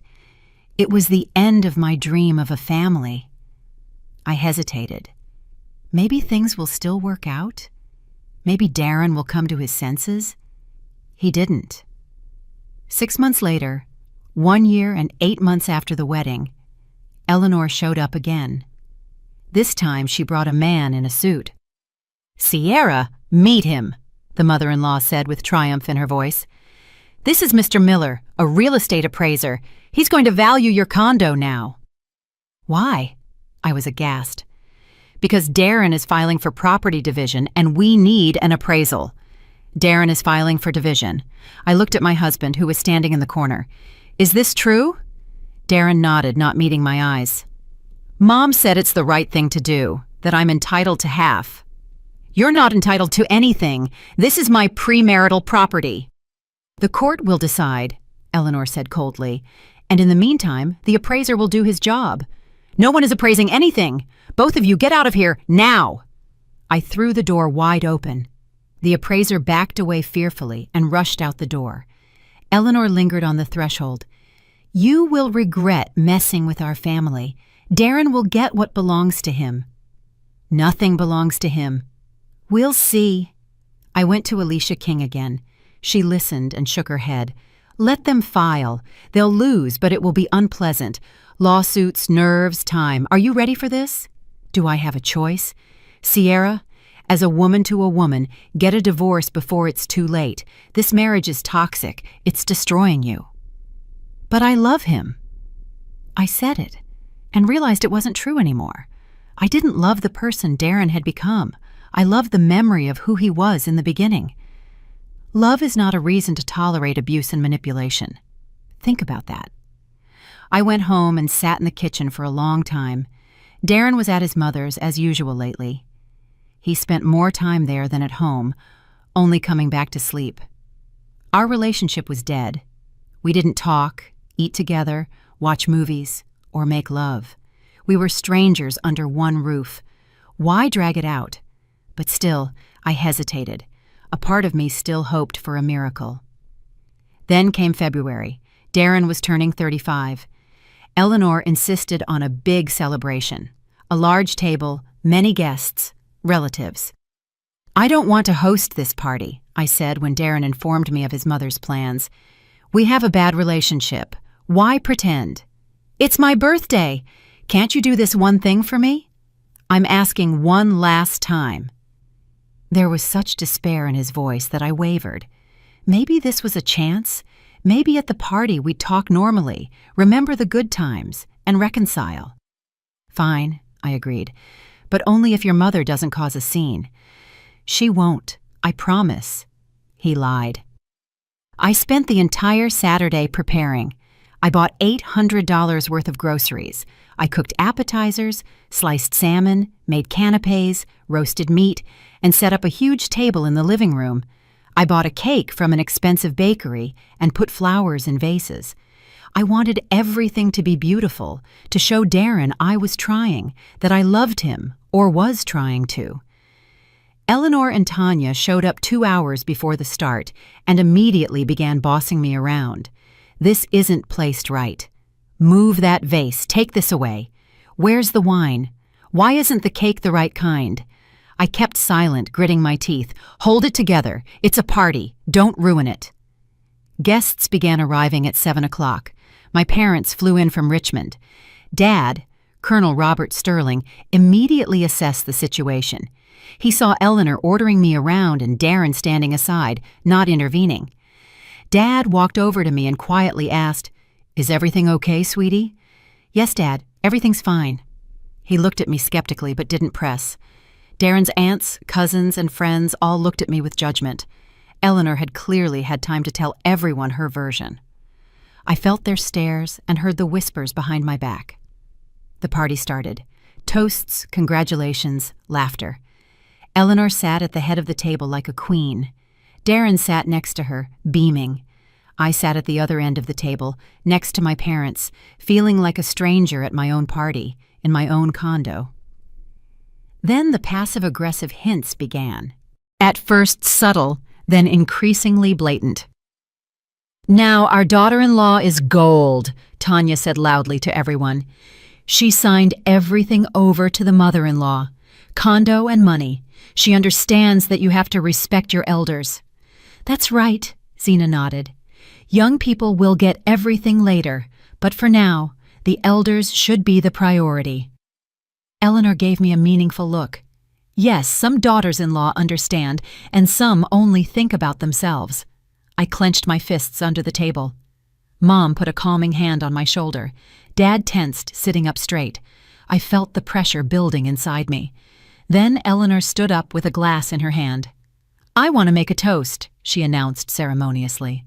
It was the end of my dream of a family. I hesitated. Maybe things will still work out? Maybe Darren will come to his senses? He didn't. 6 months later, 1 year and 8 months after the wedding, Eleanor showed up again. This time she brought a man in a suit. "Sierra, meet him," the mother-in-law said with triumph in her voice. "This is Mr. Miller, a real estate appraiser. He's going to value your condo now." "Why?" I was aghast. "Because Darren is filing for property division and we need an appraisal." "Darren is filing for division." I looked at my husband, who was standing in the corner. "Is this true?" Darren nodded, not meeting my eyes. "Mom said it's the right thing to do, that I'm entitled to half." "You're not entitled to anything. This is my premarital property." "The court will decide," Eleanor said coldly, "and in the meantime, the appraiser will do his job." "No one is appraising anything. Both of you get out of here, now!" I threw the door wide open. The appraiser backed away fearfully and rushed out the door. Eleanor lingered on the threshold. "You will regret messing with our family. Darren will get what belongs to him." "Nothing belongs to him." "We'll see." I went to Alicia King again. She listened and shook her head. "Let them file. They'll lose, but it will be unpleasant. Lawsuits, nerves, time. Are you ready for this?" "Do I have a choice?" "Sierra, as a woman to a woman, get a divorce before it's too late. This marriage is toxic. It's destroying you." "But I love him." I said it and realized it wasn't true anymore. I didn't love the person Darren had become. I loved the memory of who he was in the beginning. Love is not a reason to tolerate abuse and manipulation. Think about that. I went home and sat in the kitchen for a long time. Darren was at his mother's, as usual lately. He spent more time there than at home, only coming back to sleep. Our relationship was dead. We didn't talk, eat together, watch movies, or make love. We were strangers under one roof. Why drag it out? But still, I hesitated. A part of me still hoped for a miracle. Then came February. Darren was turning 35. Eleanor insisted on a big celebration. A large table, many guests, relatives. "I don't want to host this party," I said when Darren informed me of his mother's plans. "We have a bad relationship. Why pretend? It's my birthday. Can't you do this one thing for me? I'm asking one last time." There was such despair in his voice that I wavered. Maybe this was a chance. Maybe at the party we'd talk normally, remember the good times, and reconcile. "Fine," I agreed, "but only if your mother doesn't cause a scene." "She won't, I promise." He lied. I spent the entire Saturday preparing. I bought $800 worth of groceries. I cooked appetizers, sliced salmon, made canapes, roasted meat, and set up a huge table in the living room. I bought a cake from an expensive bakery and put flowers in vases. I wanted everything to be beautiful, to show Darren I was trying, that I loved him, or was trying to. Eleanor and Tanya showed up 2 hours before the start and immediately began bossing me around. "This isn't placed right. Move that vase. Take this away. Where's the wine? Why isn't the cake the right kind?" I kept silent, gritting my teeth. "Hold it together. It's a party. Don't ruin it." Guests began arriving at 7 o'clock. My parents flew in from Richmond. Dad, Colonel Robert Sterling, immediately assessed the situation. He saw Eleanor ordering me around and Darren standing aside, not intervening. Dad walked over to me and quietly asked, "Is everything okay, sweetie?" "Yes, Dad. Everything's fine." He looked at me skeptically but didn't press. Darren's aunts, cousins, and friends all looked at me with judgment. Eleanor had clearly had time to tell everyone her version. I felt their stares and heard the whispers behind my back. The party started. Toasts, congratulations, laughter. Eleanor sat at the head of the table like a queen. Darren sat next to her, beaming. I sat at the other end of the table, next to my parents, feeling like a stranger at my own party, in my own condo. Then the passive-aggressive hints began. At first subtle, then increasingly blatant. "Now our daughter-in-law is gold," Tanya said loudly to everyone. "She signed everything over to the mother-in-law. Condo and money. She understands that you have to respect your elders." "That's right," Zena nodded. "Young people will get everything later, but for now, the elders should be the priority." Eleanor gave me a meaningful look. Yes, some daughters-in-law understand, and some only think about themselves. I clenched my fists under the table. Mom put a calming hand on my shoulder. Dad tensed, sitting up straight. I felt the pressure building inside me. Then Eleanor stood up with a glass in her hand. "I want to make a toast," she announced ceremoniously.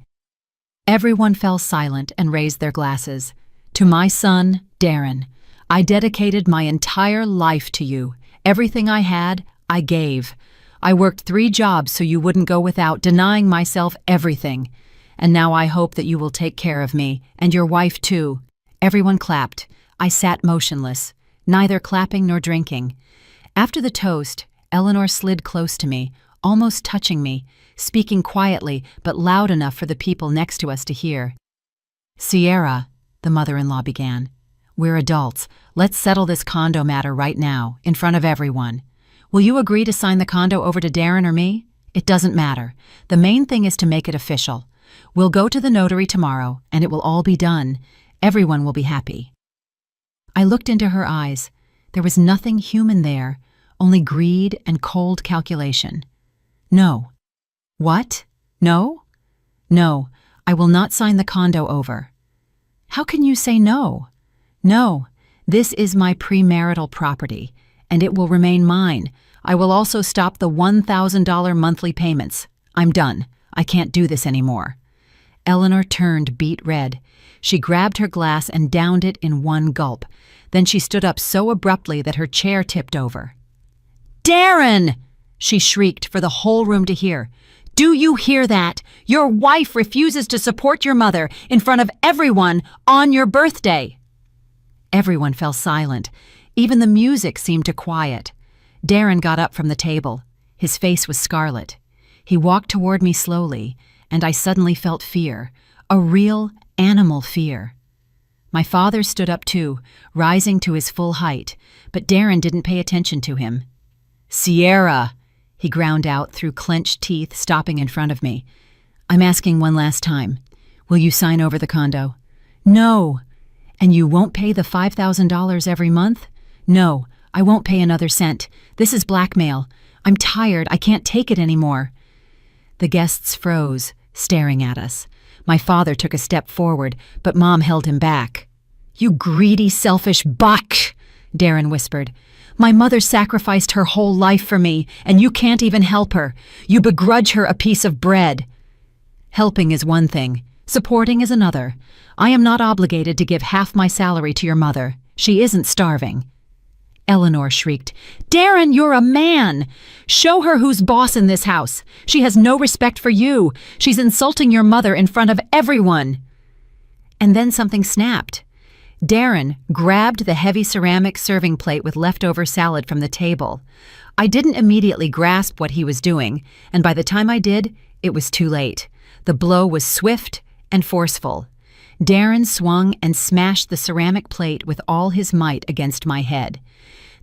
Everyone fell silent and raised their glasses. "To my son, Darren. I dedicated my entire life to you. Everything I had, I gave. I worked 3 jobs so you wouldn't go without, denying myself everything. And now I hope that you will take care of me, and your wife too." Everyone clapped. I sat motionless, neither clapping nor drinking. After the toast, Eleanor slid close to me, almost touching me, speaking quietly but loud enough for the people next to us to hear. "Sierra," the mother-in-law began, "we're adults. Let's settle this condo matter right now, in front of everyone. Will you agree to sign the condo over to Darren or me? It doesn't matter. The main thing is to make it official. We'll go to the notary tomorrow, and it will all be done. Everyone will be happy." I looked into her eyes. There was nothing human there, only greed and cold calculation. "No." "What? No?" "No, I will not sign the condo over." "How can you say no?" "No, this is my premarital property, and it will remain mine. I will also stop the $1,000 monthly payments. I'm done. I can't do this anymore." Eleanor turned beet red. She grabbed her glass and downed it in one gulp. Then she stood up so abruptly that her chair tipped over. "Darren!" she shrieked for the whole room to hear. "Do you hear that? Your wife refuses to support your mother in front of everyone on your birthday." Everyone fell silent. Even the music seemed to quiet. Darren got up from the table. His face was scarlet. He walked toward me slowly, and I suddenly felt fear, a real animal fear. My father stood up too, rising to his full height, but Darren didn't pay attention to him. "Sierra!" he ground out through clenched teeth, stopping in front of me. "I'm asking one last time. Will you sign over the condo?" "No." "And you won't pay the $5,000 every month?" "No, I won't pay another cent. This is blackmail. I'm tired. I can't take it anymore." The guests froze, staring at us. My father took a step forward, but Mom held him back. "You greedy, selfish buck," Darren whispered. "My mother sacrificed her whole life for me, and you can't even help her. You begrudge her a piece of bread." "Helping is one thing. Supporting is another. I am not obligated to give half my salary to your mother. She isn't starving." Eleanor shrieked, "Darren, you're a man! Show her who's boss in this house. She has no respect for you. She's insulting your mother in front of everyone." And then something snapped. Darren grabbed the heavy ceramic serving plate with leftover salad from the table. I didn't immediately grasp what he was doing, and by the time I did, it was too late. The blow was swift and forceful. Darren swung and smashed the ceramic plate with all his might against my head.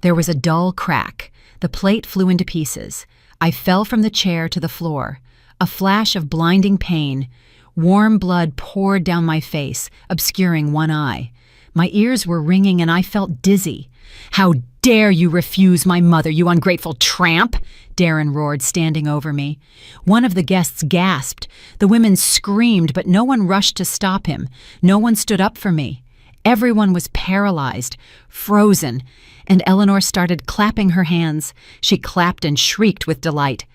There was a dull crack. The plate flew into pieces. I fell from the chair to the floor. A flash of blinding pain. Warm blood poured down my face, obscuring one eye. My ears were ringing and I felt dizzy. "How dare you refuse my mother, you ungrateful tramp!" Darren roared, standing over me. One of the guests gasped. The women screamed, but no one rushed to stop him. No one stood up for me. Everyone was paralyzed, frozen, and Eleanor started clapping her hands. She clapped and shrieked with delight.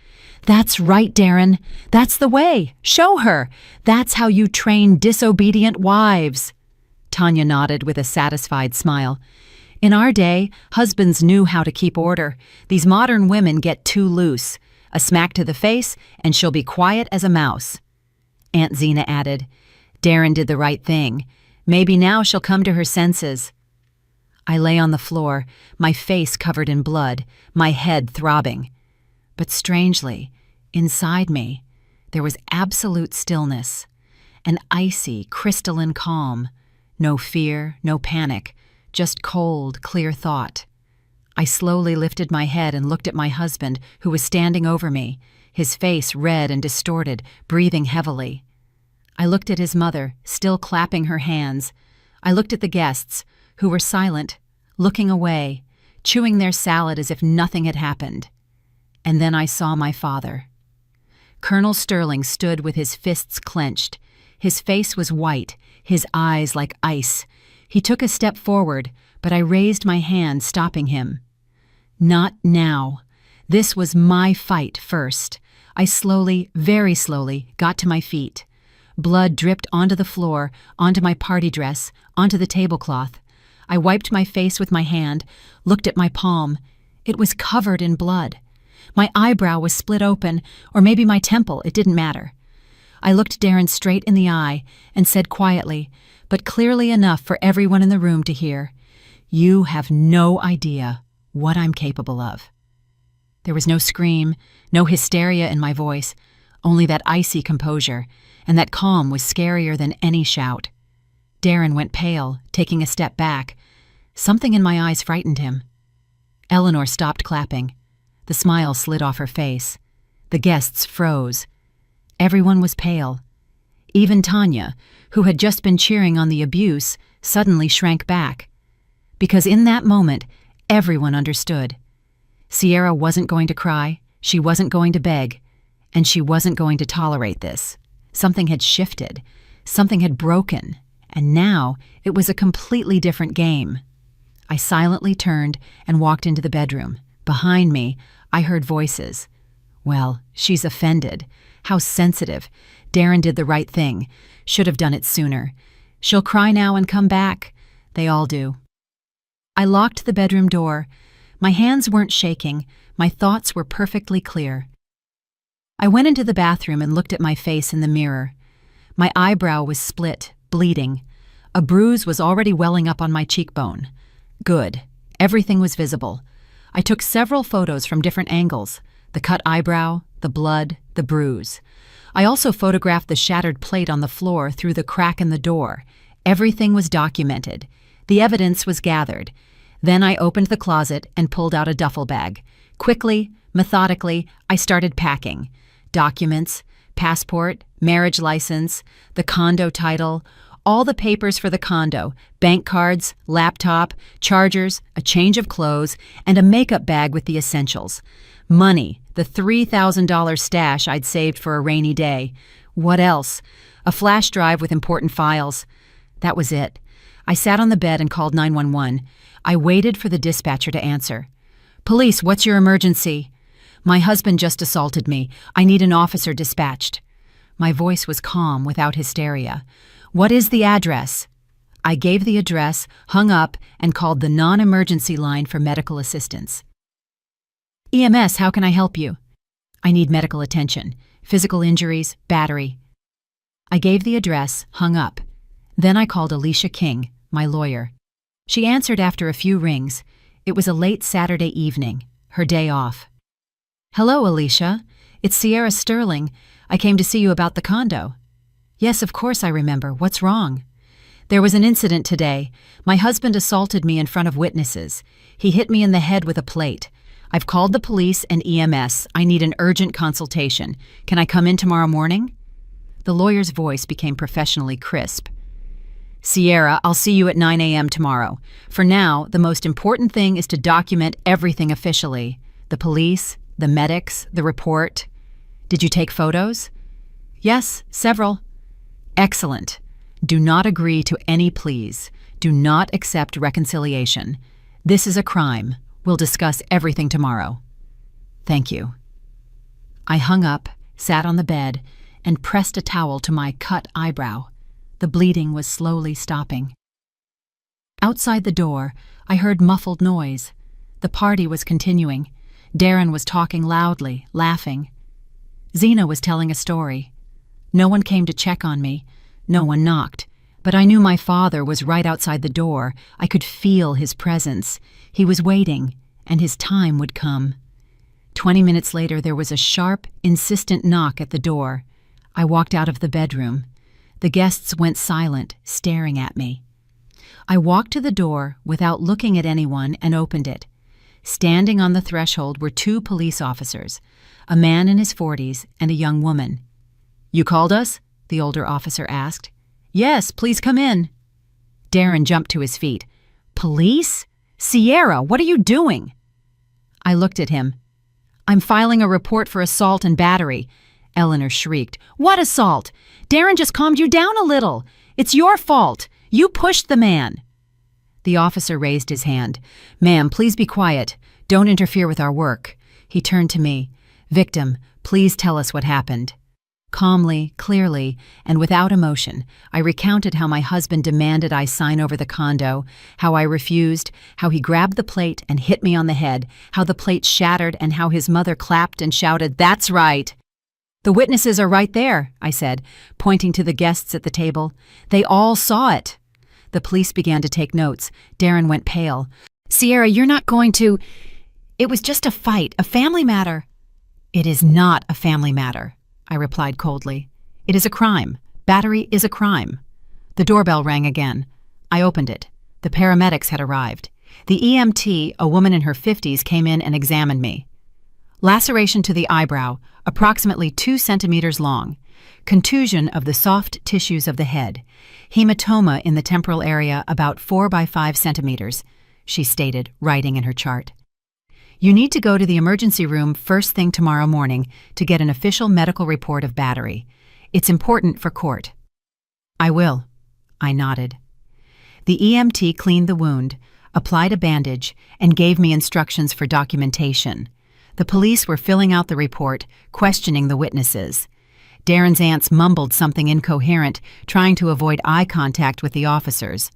"That's right, Darren. That's the way. Show her. That's how you train disobedient wives." Tanya nodded with a satisfied smile. "In our day, husbands knew how to keep order. These modern women get too loose. A smack to the face, and she'll be quiet as a mouse." Aunt Zena added, "Darren did the right thing. Maybe now she'll come to her senses." I lay on the floor, my face covered in blood, my head throbbing. But strangely, inside me, there was absolute stillness, an icy, crystalline calm. No fear, no panic, just cold, clear thought. I slowly lifted my head and looked at my husband, who was standing over me, his face red and distorted, breathing heavily. I looked at his mother, still clapping her hands. I looked at the guests, who were silent, looking away, chewing their salad as if nothing had happened. And then I saw my father. Colonel Sterling stood with his fists clenched. His face was white, his eyes like ice. He took a step forward, but I raised my hand, stopping him. "Not now. This was my fight first." I slowly, very slowly, got to my feet. Blood dripped onto the floor, onto my party dress, onto the tablecloth. I wiped my face with my hand, looked at my palm. It was covered in blood. My eyebrow was split open, or maybe my temple, it didn't matter. I looked Darren straight in the eye and said quietly, but clearly enough for everyone in the room to hear, "You have no idea what I'm capable of." There was no scream, no hysteria in my voice, only that icy composure, and that calm was scarier than any shout. Darren went pale, taking a step back. Something in my eyes frightened him. Eleanor stopped clapping. The smile slid off her face. The guests froze. Everyone was pale. Even Tanya, who had just been cheering on the abuse, suddenly shrank back. Because in that moment, everyone understood. Sierra wasn't going to cry, she wasn't going to beg, and she wasn't going to tolerate this. Something had shifted, something had broken, and now it was a completely different game. I silently turned and walked into the bedroom. Behind me, I heard voices. Well, she's offended. How sensitive. Darren did the right thing. Should have done it sooner. She'll cry now and come back. They all do. I locked the bedroom door. My hands weren't shaking. My thoughts were perfectly clear. I went into the bathroom and looked at my face in the mirror. My eyebrow was split, bleeding. A bruise was already welling up on my cheekbone. Good. Everything was visible. I took several photos from different angles. The cut eyebrow, the blood, the bruise. I also photographed the shattered plate on the floor through the crack in the door. Everything was documented. The evidence was gathered. Then I opened the closet and pulled out a duffel bag. Quickly, methodically, I started packing. Documents, passport, marriage license, the condo title, all the papers for the condo, bank cards, laptop, chargers, a change of clothes, and a makeup bag with the essentials. Money, the $3,000 stash I'd saved for a rainy day. What else? A flash drive with important files. That was it. I sat on the bed and called 911. I waited for the dispatcher to answer. "Police, what's your emergency?" "My husband just assaulted me. I need an officer dispatched." My voice was calm, without hysteria. "What is the address?" I gave the address, hung up, and called the non-emergency line for medical assistance. "EMS, how can I help you?" "I need medical attention. Physical injuries, battery." I gave the address, hung up. Then I called Alicia King, my lawyer. She answered after a few rings. It was a late Saturday evening, her day off. "Hello, Alicia. It's Sierra Sterling. I came to see you about the condo." "Yes, of course I remember. What's wrong?" "There was an incident today. My husband assaulted me in front of witnesses. He hit me in the head with a plate. I've called the police and EMS. I need an urgent consultation. Can I come in tomorrow morning?" The lawyer's voice became professionally crisp. "Sierra, I'll see you at 9 a.m. tomorrow. For now, the most important thing is to document everything officially. The police, the medics, the report. Did you take photos?" "Yes, several." "Excellent. Do not agree to any pleas. Do not accept reconciliation. This is a crime. We'll discuss everything tomorrow." "Thank you." I hung up, sat on the bed, and pressed a towel to my cut eyebrow. The bleeding was slowly stopping. Outside the door, I heard muffled noise. The party was continuing. Darren was talking loudly, laughing. Zena was telling a story. No one came to check on me. No one knocked. But I knew my father was right outside the door. I could feel his presence. He was waiting, and his time would come. 20 minutes later, there was a sharp, insistent knock at the door. I walked out of the bedroom. The guests went silent, staring at me. I walked to the door without looking at anyone and opened it. Standing on the threshold were 2 police officers, a man in his 40s and a young woman. "You called us?" the older officer asked. "Yes, please come in." Darren jumped to his feet. "Police? Sierra, what are you doing?" I looked at him. "I'm filing a report for assault and battery." Eleanor shrieked. "What assault? Darren just calmed you down a little. It's your fault. You pushed the man." The officer raised his hand. "Ma'am, please be quiet. Don't interfere with our work." He turned to me. "Victim, please tell us what happened." Calmly, clearly, and without emotion, I recounted how my husband demanded I sign over the condo, how I refused, how he grabbed the plate and hit me on the head, how the plate shattered, and how his mother clapped and shouted, "That's right!" "The witnesses are right there," I said, pointing to the guests at the table. "They all saw it." The police began to take notes. Darren went pale. "Sierra, you're not going to... It was just a fight, a family matter." "It is not a family matter," I replied coldly. "It is a crime. Battery is a crime." The doorbell rang again. I opened it. The paramedics had arrived. The EMT, a woman in her 50s, came in and examined me. Laceration to the eyebrow, approximately 2 centimeters long. Contusion of the soft tissues of the head. Hematoma in the temporal area about 4 by 5 centimeters, she stated, writing in her chart. "You need to go to the emergency room first thing tomorrow morning to get an official medical report of battery. It's important for court." "I will." I nodded. The EMT cleaned the wound, applied a bandage, and gave me instructions for documentation. The police were filling out the report, questioning the witnesses. Darren's aunts mumbled something incoherent, trying to avoid eye contact with the officers.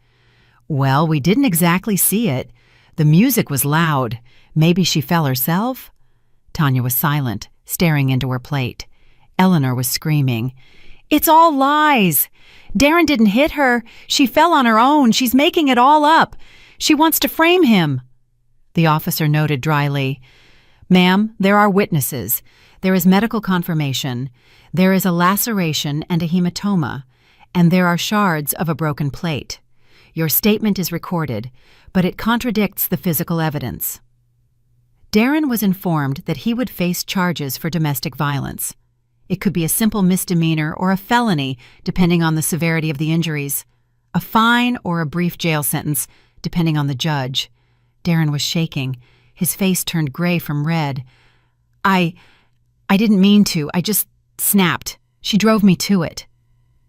"Well, we didn't exactly see it. The music was loud. Maybe she fell herself?" Tanya was silent, staring into her plate. Eleanor was screaming. "It's all lies! Darren didn't hit her. She fell on her own. She's making it all up. She wants to frame him." The officer noted dryly, Ma'am, there are witnesses. There is medical confirmation. There is a laceration and a hematoma, and there are shards of a broken plate. Your statement is recorded, but it contradicts the physical evidence. Darren was informed that he would face charges for domestic violence. It could be a simple misdemeanor or a felony, depending on the severity of the injuries, a fine or a brief jail sentence, depending on the judge. Darren was shaking. His face turned gray from red. I didn't mean to. I just snapped. She drove me to it.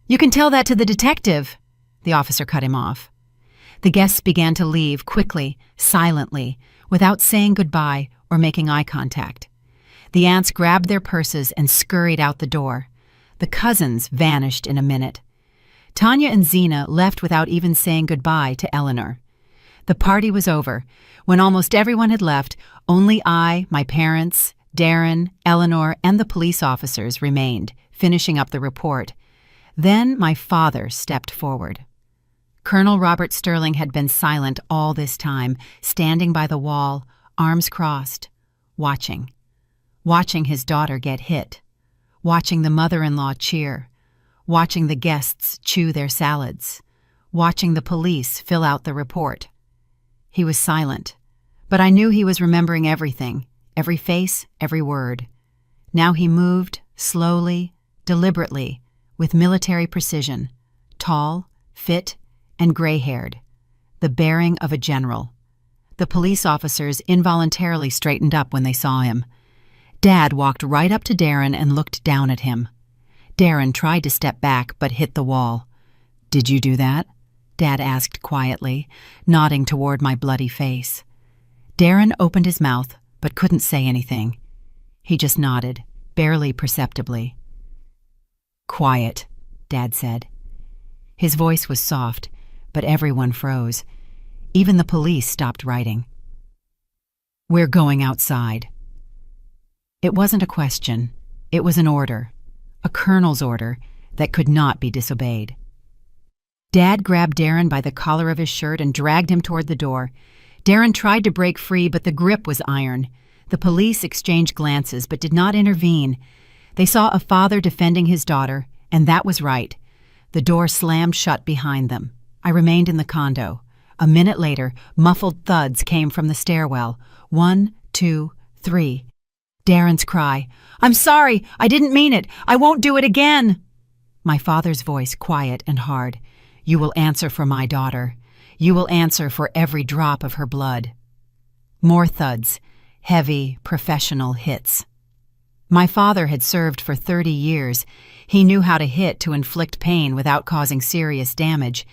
You can tell that to the detective. The officer cut him off. The guests began to leave quickly, silently, without saying goodbye or making eye contact. The aunts grabbed their purses and scurried out the door. The cousins vanished in a minute. Tanya and Zena left without even saying goodbye to Eleanor. The party was over. When almost everyone had left, only I, my parents, Darren, Eleanor, and the police officers remained, finishing up the report. Then my father stepped forward. Colonel Robert Sterling had been silent all this time, standing by the wall, arms crossed, watching his daughter get hit, watching the mother-in-law cheer, watching the guests chew their salads, watching the police fill out the report. He was silent, but I knew he was remembering everything, every face, every word. Now he moved, slowly, deliberately, with military precision, tall, fit, and gray-haired, the bearing of a general. The police officers involuntarily straightened up when they saw him. Dad walked right up to Darren and looked down at him. Darren tried to step back but hit the wall. "Did you do that?" Dad asked quietly, nodding toward my bloody face. Darren opened his mouth but couldn't say anything. He just nodded, barely perceptibly. "Quiet," Dad said. His voice was soft, but everyone froze. Even the police stopped writing. "We're going outside." It wasn't a question. It was an order, a colonel's order that could not be disobeyed. Dad grabbed Darren by the collar of his shirt and dragged him toward the door. Darren tried to break free, but the grip was iron. The police exchanged glances but did not intervene. They saw a father defending his daughter, and that was right. The door slammed shut behind them. I remained in the condo. A minute later, muffled thuds came from the stairwell. 1, 2, 3. Darren's cry, "I'm sorry, I didn't mean it, I won't do it again." My father's voice, quiet and hard, "You will answer for my daughter. You will answer for every drop of her blood." More thuds, heavy, professional hits. My father had served for 30 years. He knew how to hit to inflict pain without causing serious damage.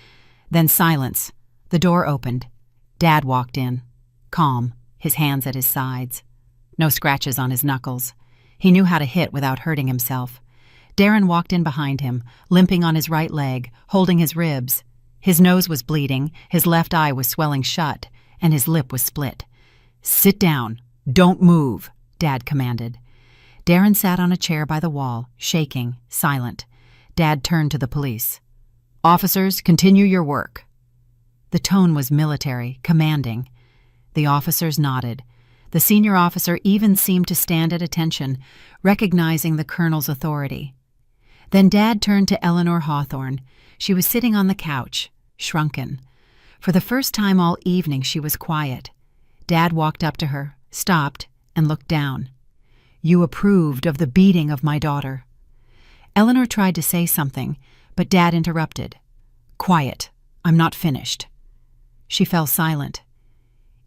Then silence. The door opened. Dad walked in, calm, his hands at his sides. No scratches on his knuckles. He knew how to hit without hurting himself. Darren walked in behind him, limping on his right leg, holding his ribs. His nose was bleeding, his left eye was swelling shut, and his lip was split. "Sit down. Don't move," Dad commanded. Darren sat on a chair by the wall, shaking, silent. Dad turned to the police. "Officers, continue your work." The tone was military, commanding. The officers nodded. The senior officer even seemed to stand at attention, recognizing the colonel's authority. Then Dad turned to Eleanor Hawthorne. She was sitting on the couch, shrunken. For the first time all evening she was quiet. Dad walked up to her, stopped, and looked down. "You approved of the beating of my daughter." Eleanor tried to say something, but Dad interrupted. "Quiet. I'm not finished." She fell silent.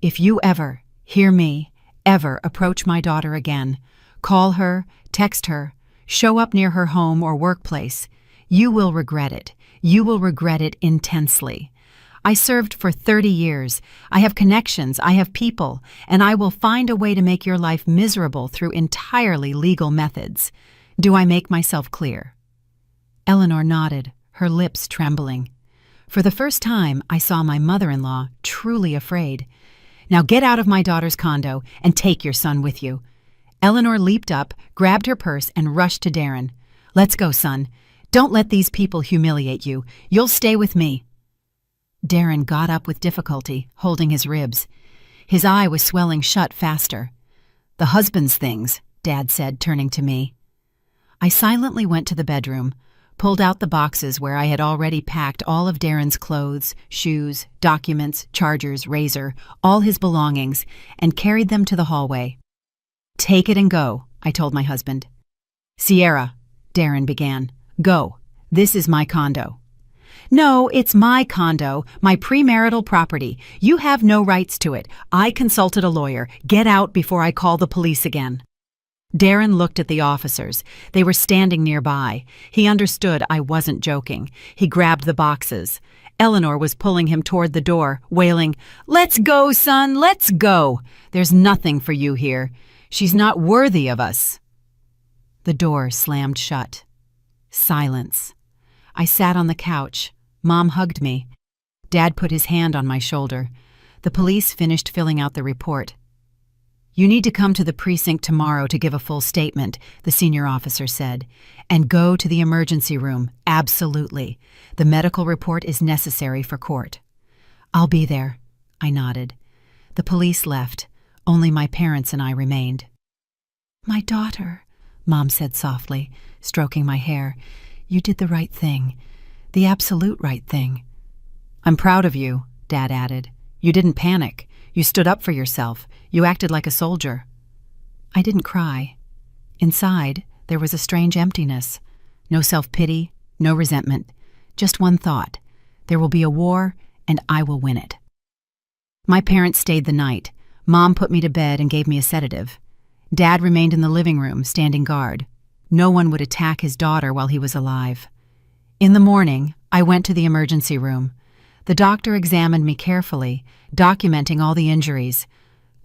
"If you ever, hear me, ever approach my daughter again, call her, text her, show up near her home or workplace, you will regret it. You will regret it intensely. I served for 30 years. I have connections, I have people, and I will find a way to make your life miserable through entirely legal methods. Do I make myself clear?" Eleanor nodded, her lips trembling. For the first time, I saw my mother-in-law truly afraid. "Now get out of my daughter's condo and take your son with you." Eleanor leaped up, grabbed her purse, and rushed to Darren. "Let's go, son. Don't let these people humiliate you. You'll stay with me." Darren got up with difficulty, holding his ribs. His eye was swelling shut faster. The husband's things, Dad said, turning to me. I silently went to the bedroom, pulled out the boxes where I had already packed all of Darren's clothes, shoes, documents, chargers, razor, all his belongings, and carried them to the hallway. "Take it and go," I told my husband. "Sierra," Darren began, "go. This is my condo." "No, it's my condo, my premarital property. You have no rights to it. I consulted a lawyer. Get out before I call the police again." Darren looked at the officers. They were standing nearby. He understood I wasn't joking. He grabbed the boxes. Eleanor was pulling him toward the door, wailing, "Let's go, son, let's go. There's nothing for you here. She's not worthy of us." The door slammed shut. Silence. I sat on the couch. Mom hugged me. Dad put his hand on my shoulder. The police finished filling out the report. "You need to come to the precinct tomorrow to give a full statement," the senior officer said. "And go to the emergency room, absolutely. The medical report is necessary for court." "I'll be there," I nodded. The police left. Only my parents and I remained. "My daughter," Mom said softly, stroking my hair. "You did the right thing. The absolute right thing." "I'm proud of you," Dad added. "You didn't panic. You stood up for yourself. You acted like a soldier." I didn't cry. Inside, there was a strange emptiness. No self-pity, no resentment. Just one thought. There will be a war, and I will win it. My parents stayed the night. Mom put me to bed and gave me a sedative. Dad remained in the living room, standing guard. No one would attack his daughter while he was alive. In the morning, I went to the emergency room. The doctor examined me carefully, documenting all the injuries.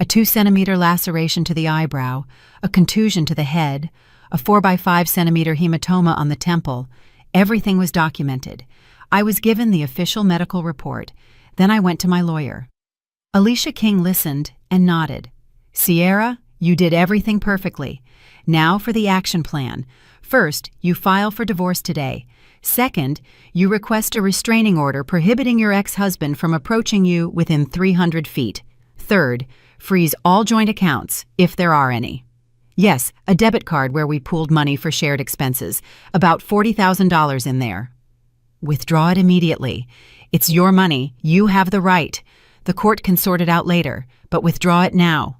A 2-centimeter laceration to the eyebrow, a contusion to the head, a 4 by 5 centimeter hematoma on the temple. Everything was documented. I was given the official medical report. Then I went to my lawyer. Alicia King listened and nodded. "Sierra, you did everything perfectly. Now for the action plan. First, you file for divorce today. Second, you request a restraining order prohibiting your ex-husband from approaching you within 300 feet. Third, freeze all joint accounts, if there are any. Yes, a debit card where we pooled money for shared expenses, about $40,000 in there. Withdraw it immediately. It's your money. You have the right. The court can sort it out later, but withdraw it now."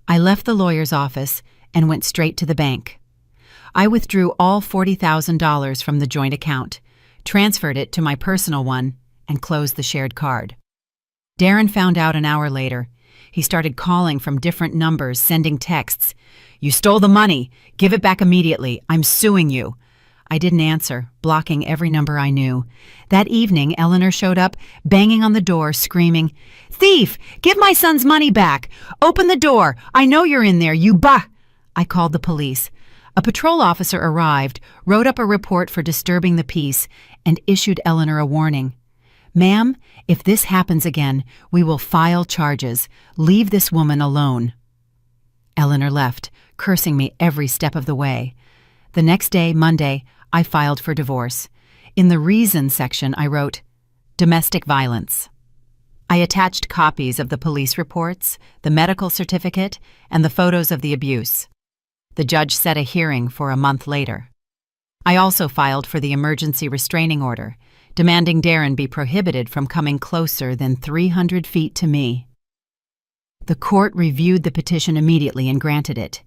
I left the lawyer's office and went straight to the bank. I withdrew all $40,000 from the joint account, transferred it to my personal one, and closed the shared card. Darren found out an hour later. He started calling from different numbers, sending texts. "You stole the money. Give it back immediately. I'm suing you." I didn't answer, blocking every number I knew. That evening, Eleanor showed up, banging on the door, screaming, "Thief! Give my son's money back! Open the door! I know you're in there, you I called the police. A patrol officer arrived, wrote up a report for disturbing the peace, and issued Eleanor a warning. "Ma'am, if this happens again, we will file charges. Leave this woman alone." Eleanor left, cursing me every step of the way. The next day, Monday, I filed for divorce. In the reason section, I wrote, "Domestic violence." I attached copies of the police reports, the medical certificate, and the photos of the abuse. The judge set a hearing for a month later. I also filed for the emergency restraining order, demanding Darren be prohibited from coming closer than 300 feet to me. The court reviewed the petition immediately and granted it.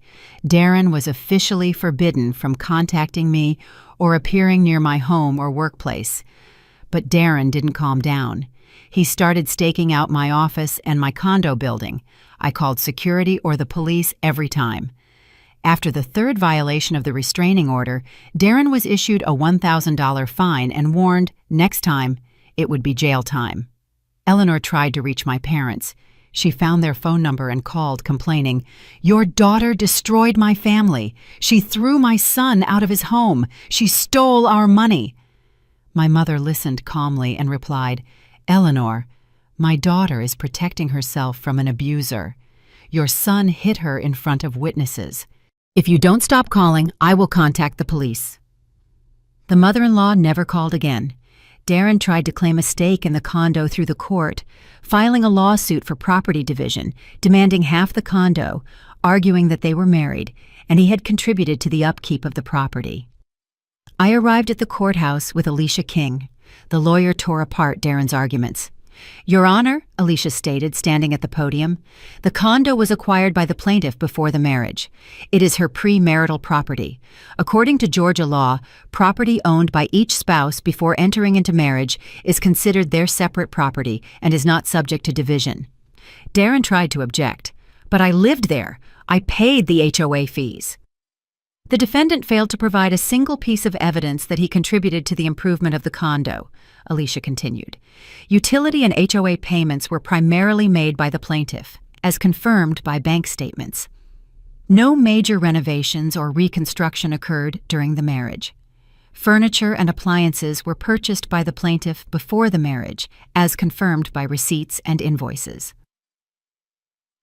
Darren was officially forbidden from contacting me or appearing near my home or workplace. But Darren didn't calm down. He started staking out my office and my condo building. I called security or the police every time. After the third violation of the restraining order, Darren was issued a $1,000 fine and warned, next time, it would be jail time. Eleanor tried to reach my parents. She found their phone number and called, complaining, "Your daughter destroyed my family. She threw my son out of his home. She stole our money." My mother listened calmly and replied, "Eleanor, my daughter is protecting herself from an abuser. Your son hit her in front of witnesses. If you don't stop calling, I will contact the police." The mother-in-law never called again. Darren tried to claim a stake in the condo through the court, filing a lawsuit for property division, demanding half the condo, arguing that they were married and he had contributed to the upkeep of the property. I arrived at the courthouse with Alicia King. The lawyer tore apart Darren's arguments. "Your Honor," Alicia stated, standing at the podium, "the condo was acquired by the plaintiff before the marriage. It is her premarital property. According to Georgia law, property owned by each spouse before entering into marriage is considered their separate property and is not subject to division." Darren tried to object. "But I lived there. I paid the HOA fees." The defendant failed to provide a single piece of evidence that he contributed to the improvement of the condo, Alicia continued. Utility and HOA payments were primarily made by the plaintiff, as confirmed by bank statements. No major renovations or reconstruction occurred during the marriage. Furniture and appliances were purchased by the plaintiff before the marriage, as confirmed by receipts and invoices.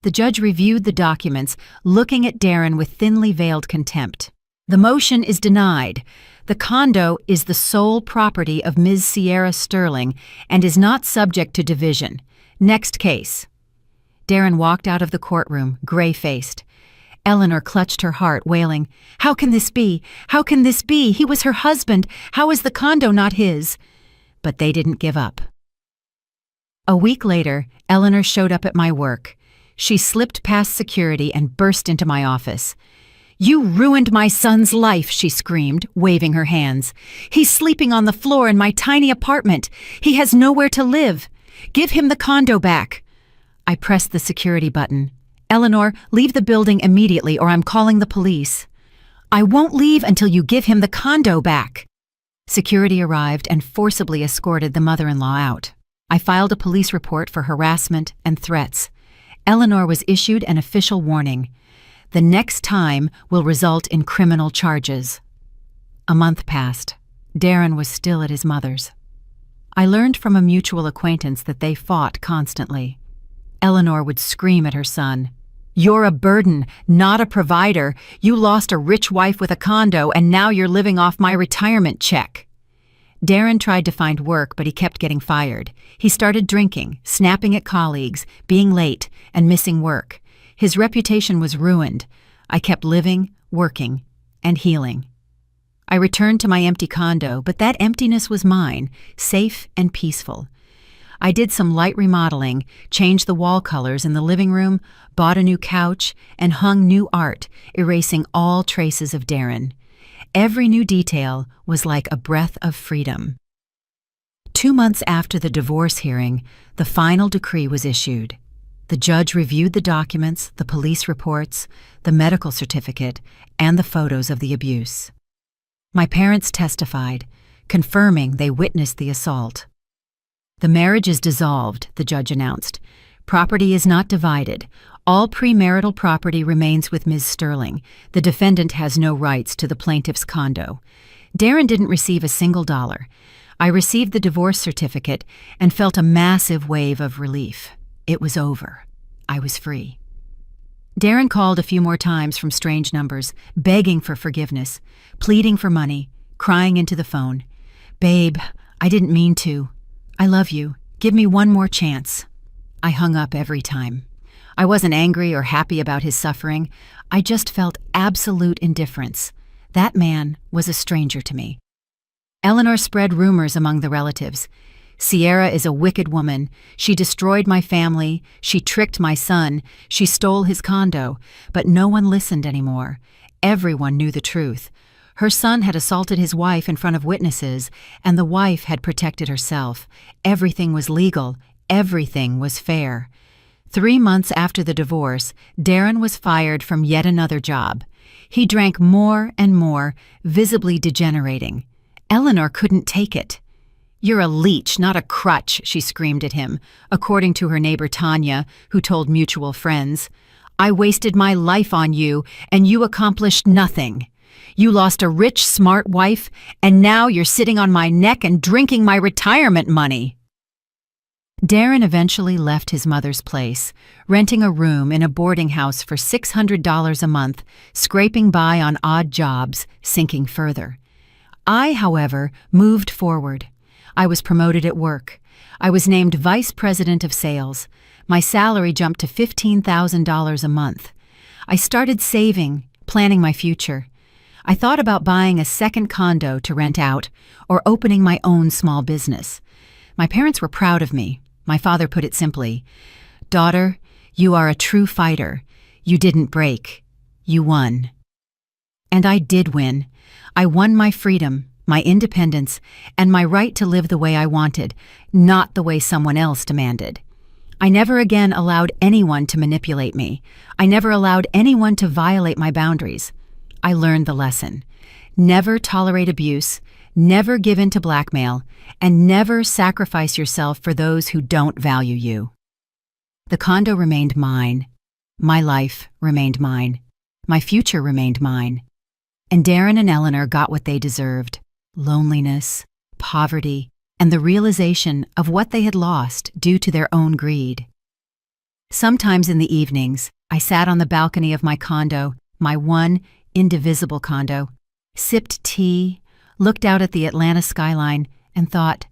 The judge reviewed the documents, looking at Darren with thinly veiled contempt. "The motion is denied. The condo is the sole property of Ms. Sierra Sterling and is not subject to division. Next case." Darren walked out of the courtroom, gray-faced. Eleanor clutched her heart, wailing, "How can this be? How can this be? He was her husband. How is the condo not his?" But they didn't give up. A week later, Eleanor showed up at my work. She slipped past security and burst into my office. "You ruined my son's life," she screamed, waving her hands. "He's sleeping on the floor in my tiny apartment. He has nowhere to live. Give him the condo back." I pressed the security button. "Eleanor, leave the building immediately or I'm calling the police." "I won't leave until you give him the condo back." Security arrived and forcibly escorted the mother-in-law out. I filed a police report for harassment and threats. Eleanor was issued an official warning. The next time will result in criminal charges. A month passed. Darren was still at his mother's. I learned from a mutual acquaintance that they fought constantly. Eleanor would scream at her son, "You're a burden, not a provider. You lost a rich wife with a condo and now you're living off my retirement check." Darren tried to find work, but he kept getting fired. He started drinking, snapping at colleagues, being late, and missing work. His reputation was ruined. I kept living, working, and healing. I returned to my empty condo, but that emptiness was mine, safe and peaceful. I did some light remodeling, changed the wall colors in the living room, bought a new couch, and hung new art, erasing all traces of Darren. Every new detail was like a breath of freedom. 2 months after the divorce hearing, the final decree was issued. The judge reviewed the documents, the police reports, the medical certificate, and the photos of the abuse. My parents testified, confirming they witnessed the assault. "The marriage is dissolved," the judge announced. "Property is not divided. All premarital property remains with Ms. Sterling. The defendant has no rights to the plaintiff's condo." Darren didn't receive a single dollar. I received the divorce certificate and felt a massive wave of relief. It was over. I was free. Darren called a few more times from strange numbers, begging for forgiveness, pleading for money, crying into the phone. "Babe, I didn't mean to. I love you. Give me one more chance." I hung up every time. I wasn't angry or happy about his suffering. I just felt absolute indifference. That man was a stranger to me. Eleanor spread rumors among the relatives. "Sierra is a wicked woman. She destroyed my family. She tricked my son. She stole his condo." But no one listened anymore. Everyone knew the truth. Her son had assaulted his wife in front of witnesses, and the wife had protected herself. Everything was legal. Everything was fair. 3 months after the divorce, Darren was fired from yet another job. He drank more and more, visibly degenerating. Eleanor couldn't take it. "You're a leech, not a crutch," she screamed at him, according to her neighbor Tanya, who told mutual friends. "I wasted my life on you, and you accomplished nothing. You lost a rich, smart wife, and now you're sitting on my neck and drinking my retirement money." Darren eventually left his mother's place, renting a room in a boarding house for $600 a month, scraping by on odd jobs, sinking further. I, however, moved forward. I was promoted at work. I was named Vice President of Sales. My salary jumped to $15,000 a month. I started saving, planning my future. I thought about buying a second condo to rent out or opening my own small business. My parents were proud of me. My father put it simply, "Daughter, you are a true fighter. You didn't break. You won." And I did win. I won my freedom, my independence, and my right to live the way I wanted, not the way someone else demanded. I never again allowed anyone to manipulate me. I never allowed anyone to violate my boundaries. I learned the lesson. Never tolerate abuse, never give in to blackmail, and never sacrifice yourself for those who don't value you. The condo remained mine. My life remained mine. My future remained mine. And Darren and Eleanor got what they deserved: loneliness, poverty, and the realization of what they had lost due to their own greed. Sometimes in the evenings, I sat on the balcony of my condo, my one indivisible condo, sipped tea, looked out at the Atlanta skyline, and thought,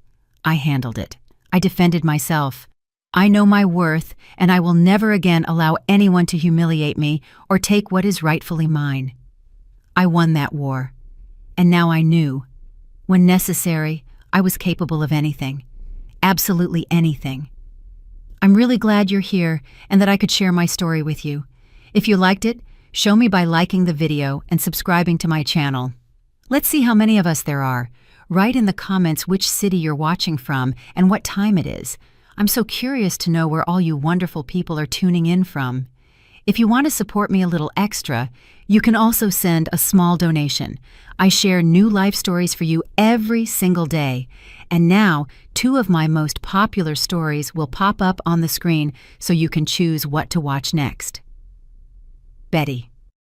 I handled it. I defended myself. I know my worth, and I will never again allow anyone to humiliate me or take what is rightfully mine. I won that war, and now I knew, when necessary, I was capable of anything, absolutely anything. I'm really glad you're here and that I could share my story with you. If you liked it, show me by liking the video and subscribing to my channel. Let's see how many of us there are. Write in the comments which city you're watching from and what time it is. I'm so curious to know where all you wonderful people are tuning in from. If you want to support me a little extra, you can also send a small donation. I share new life stories for you every single day. And now, 2 of my most popular stories will pop up on the screen so you can choose what to watch next. Betty.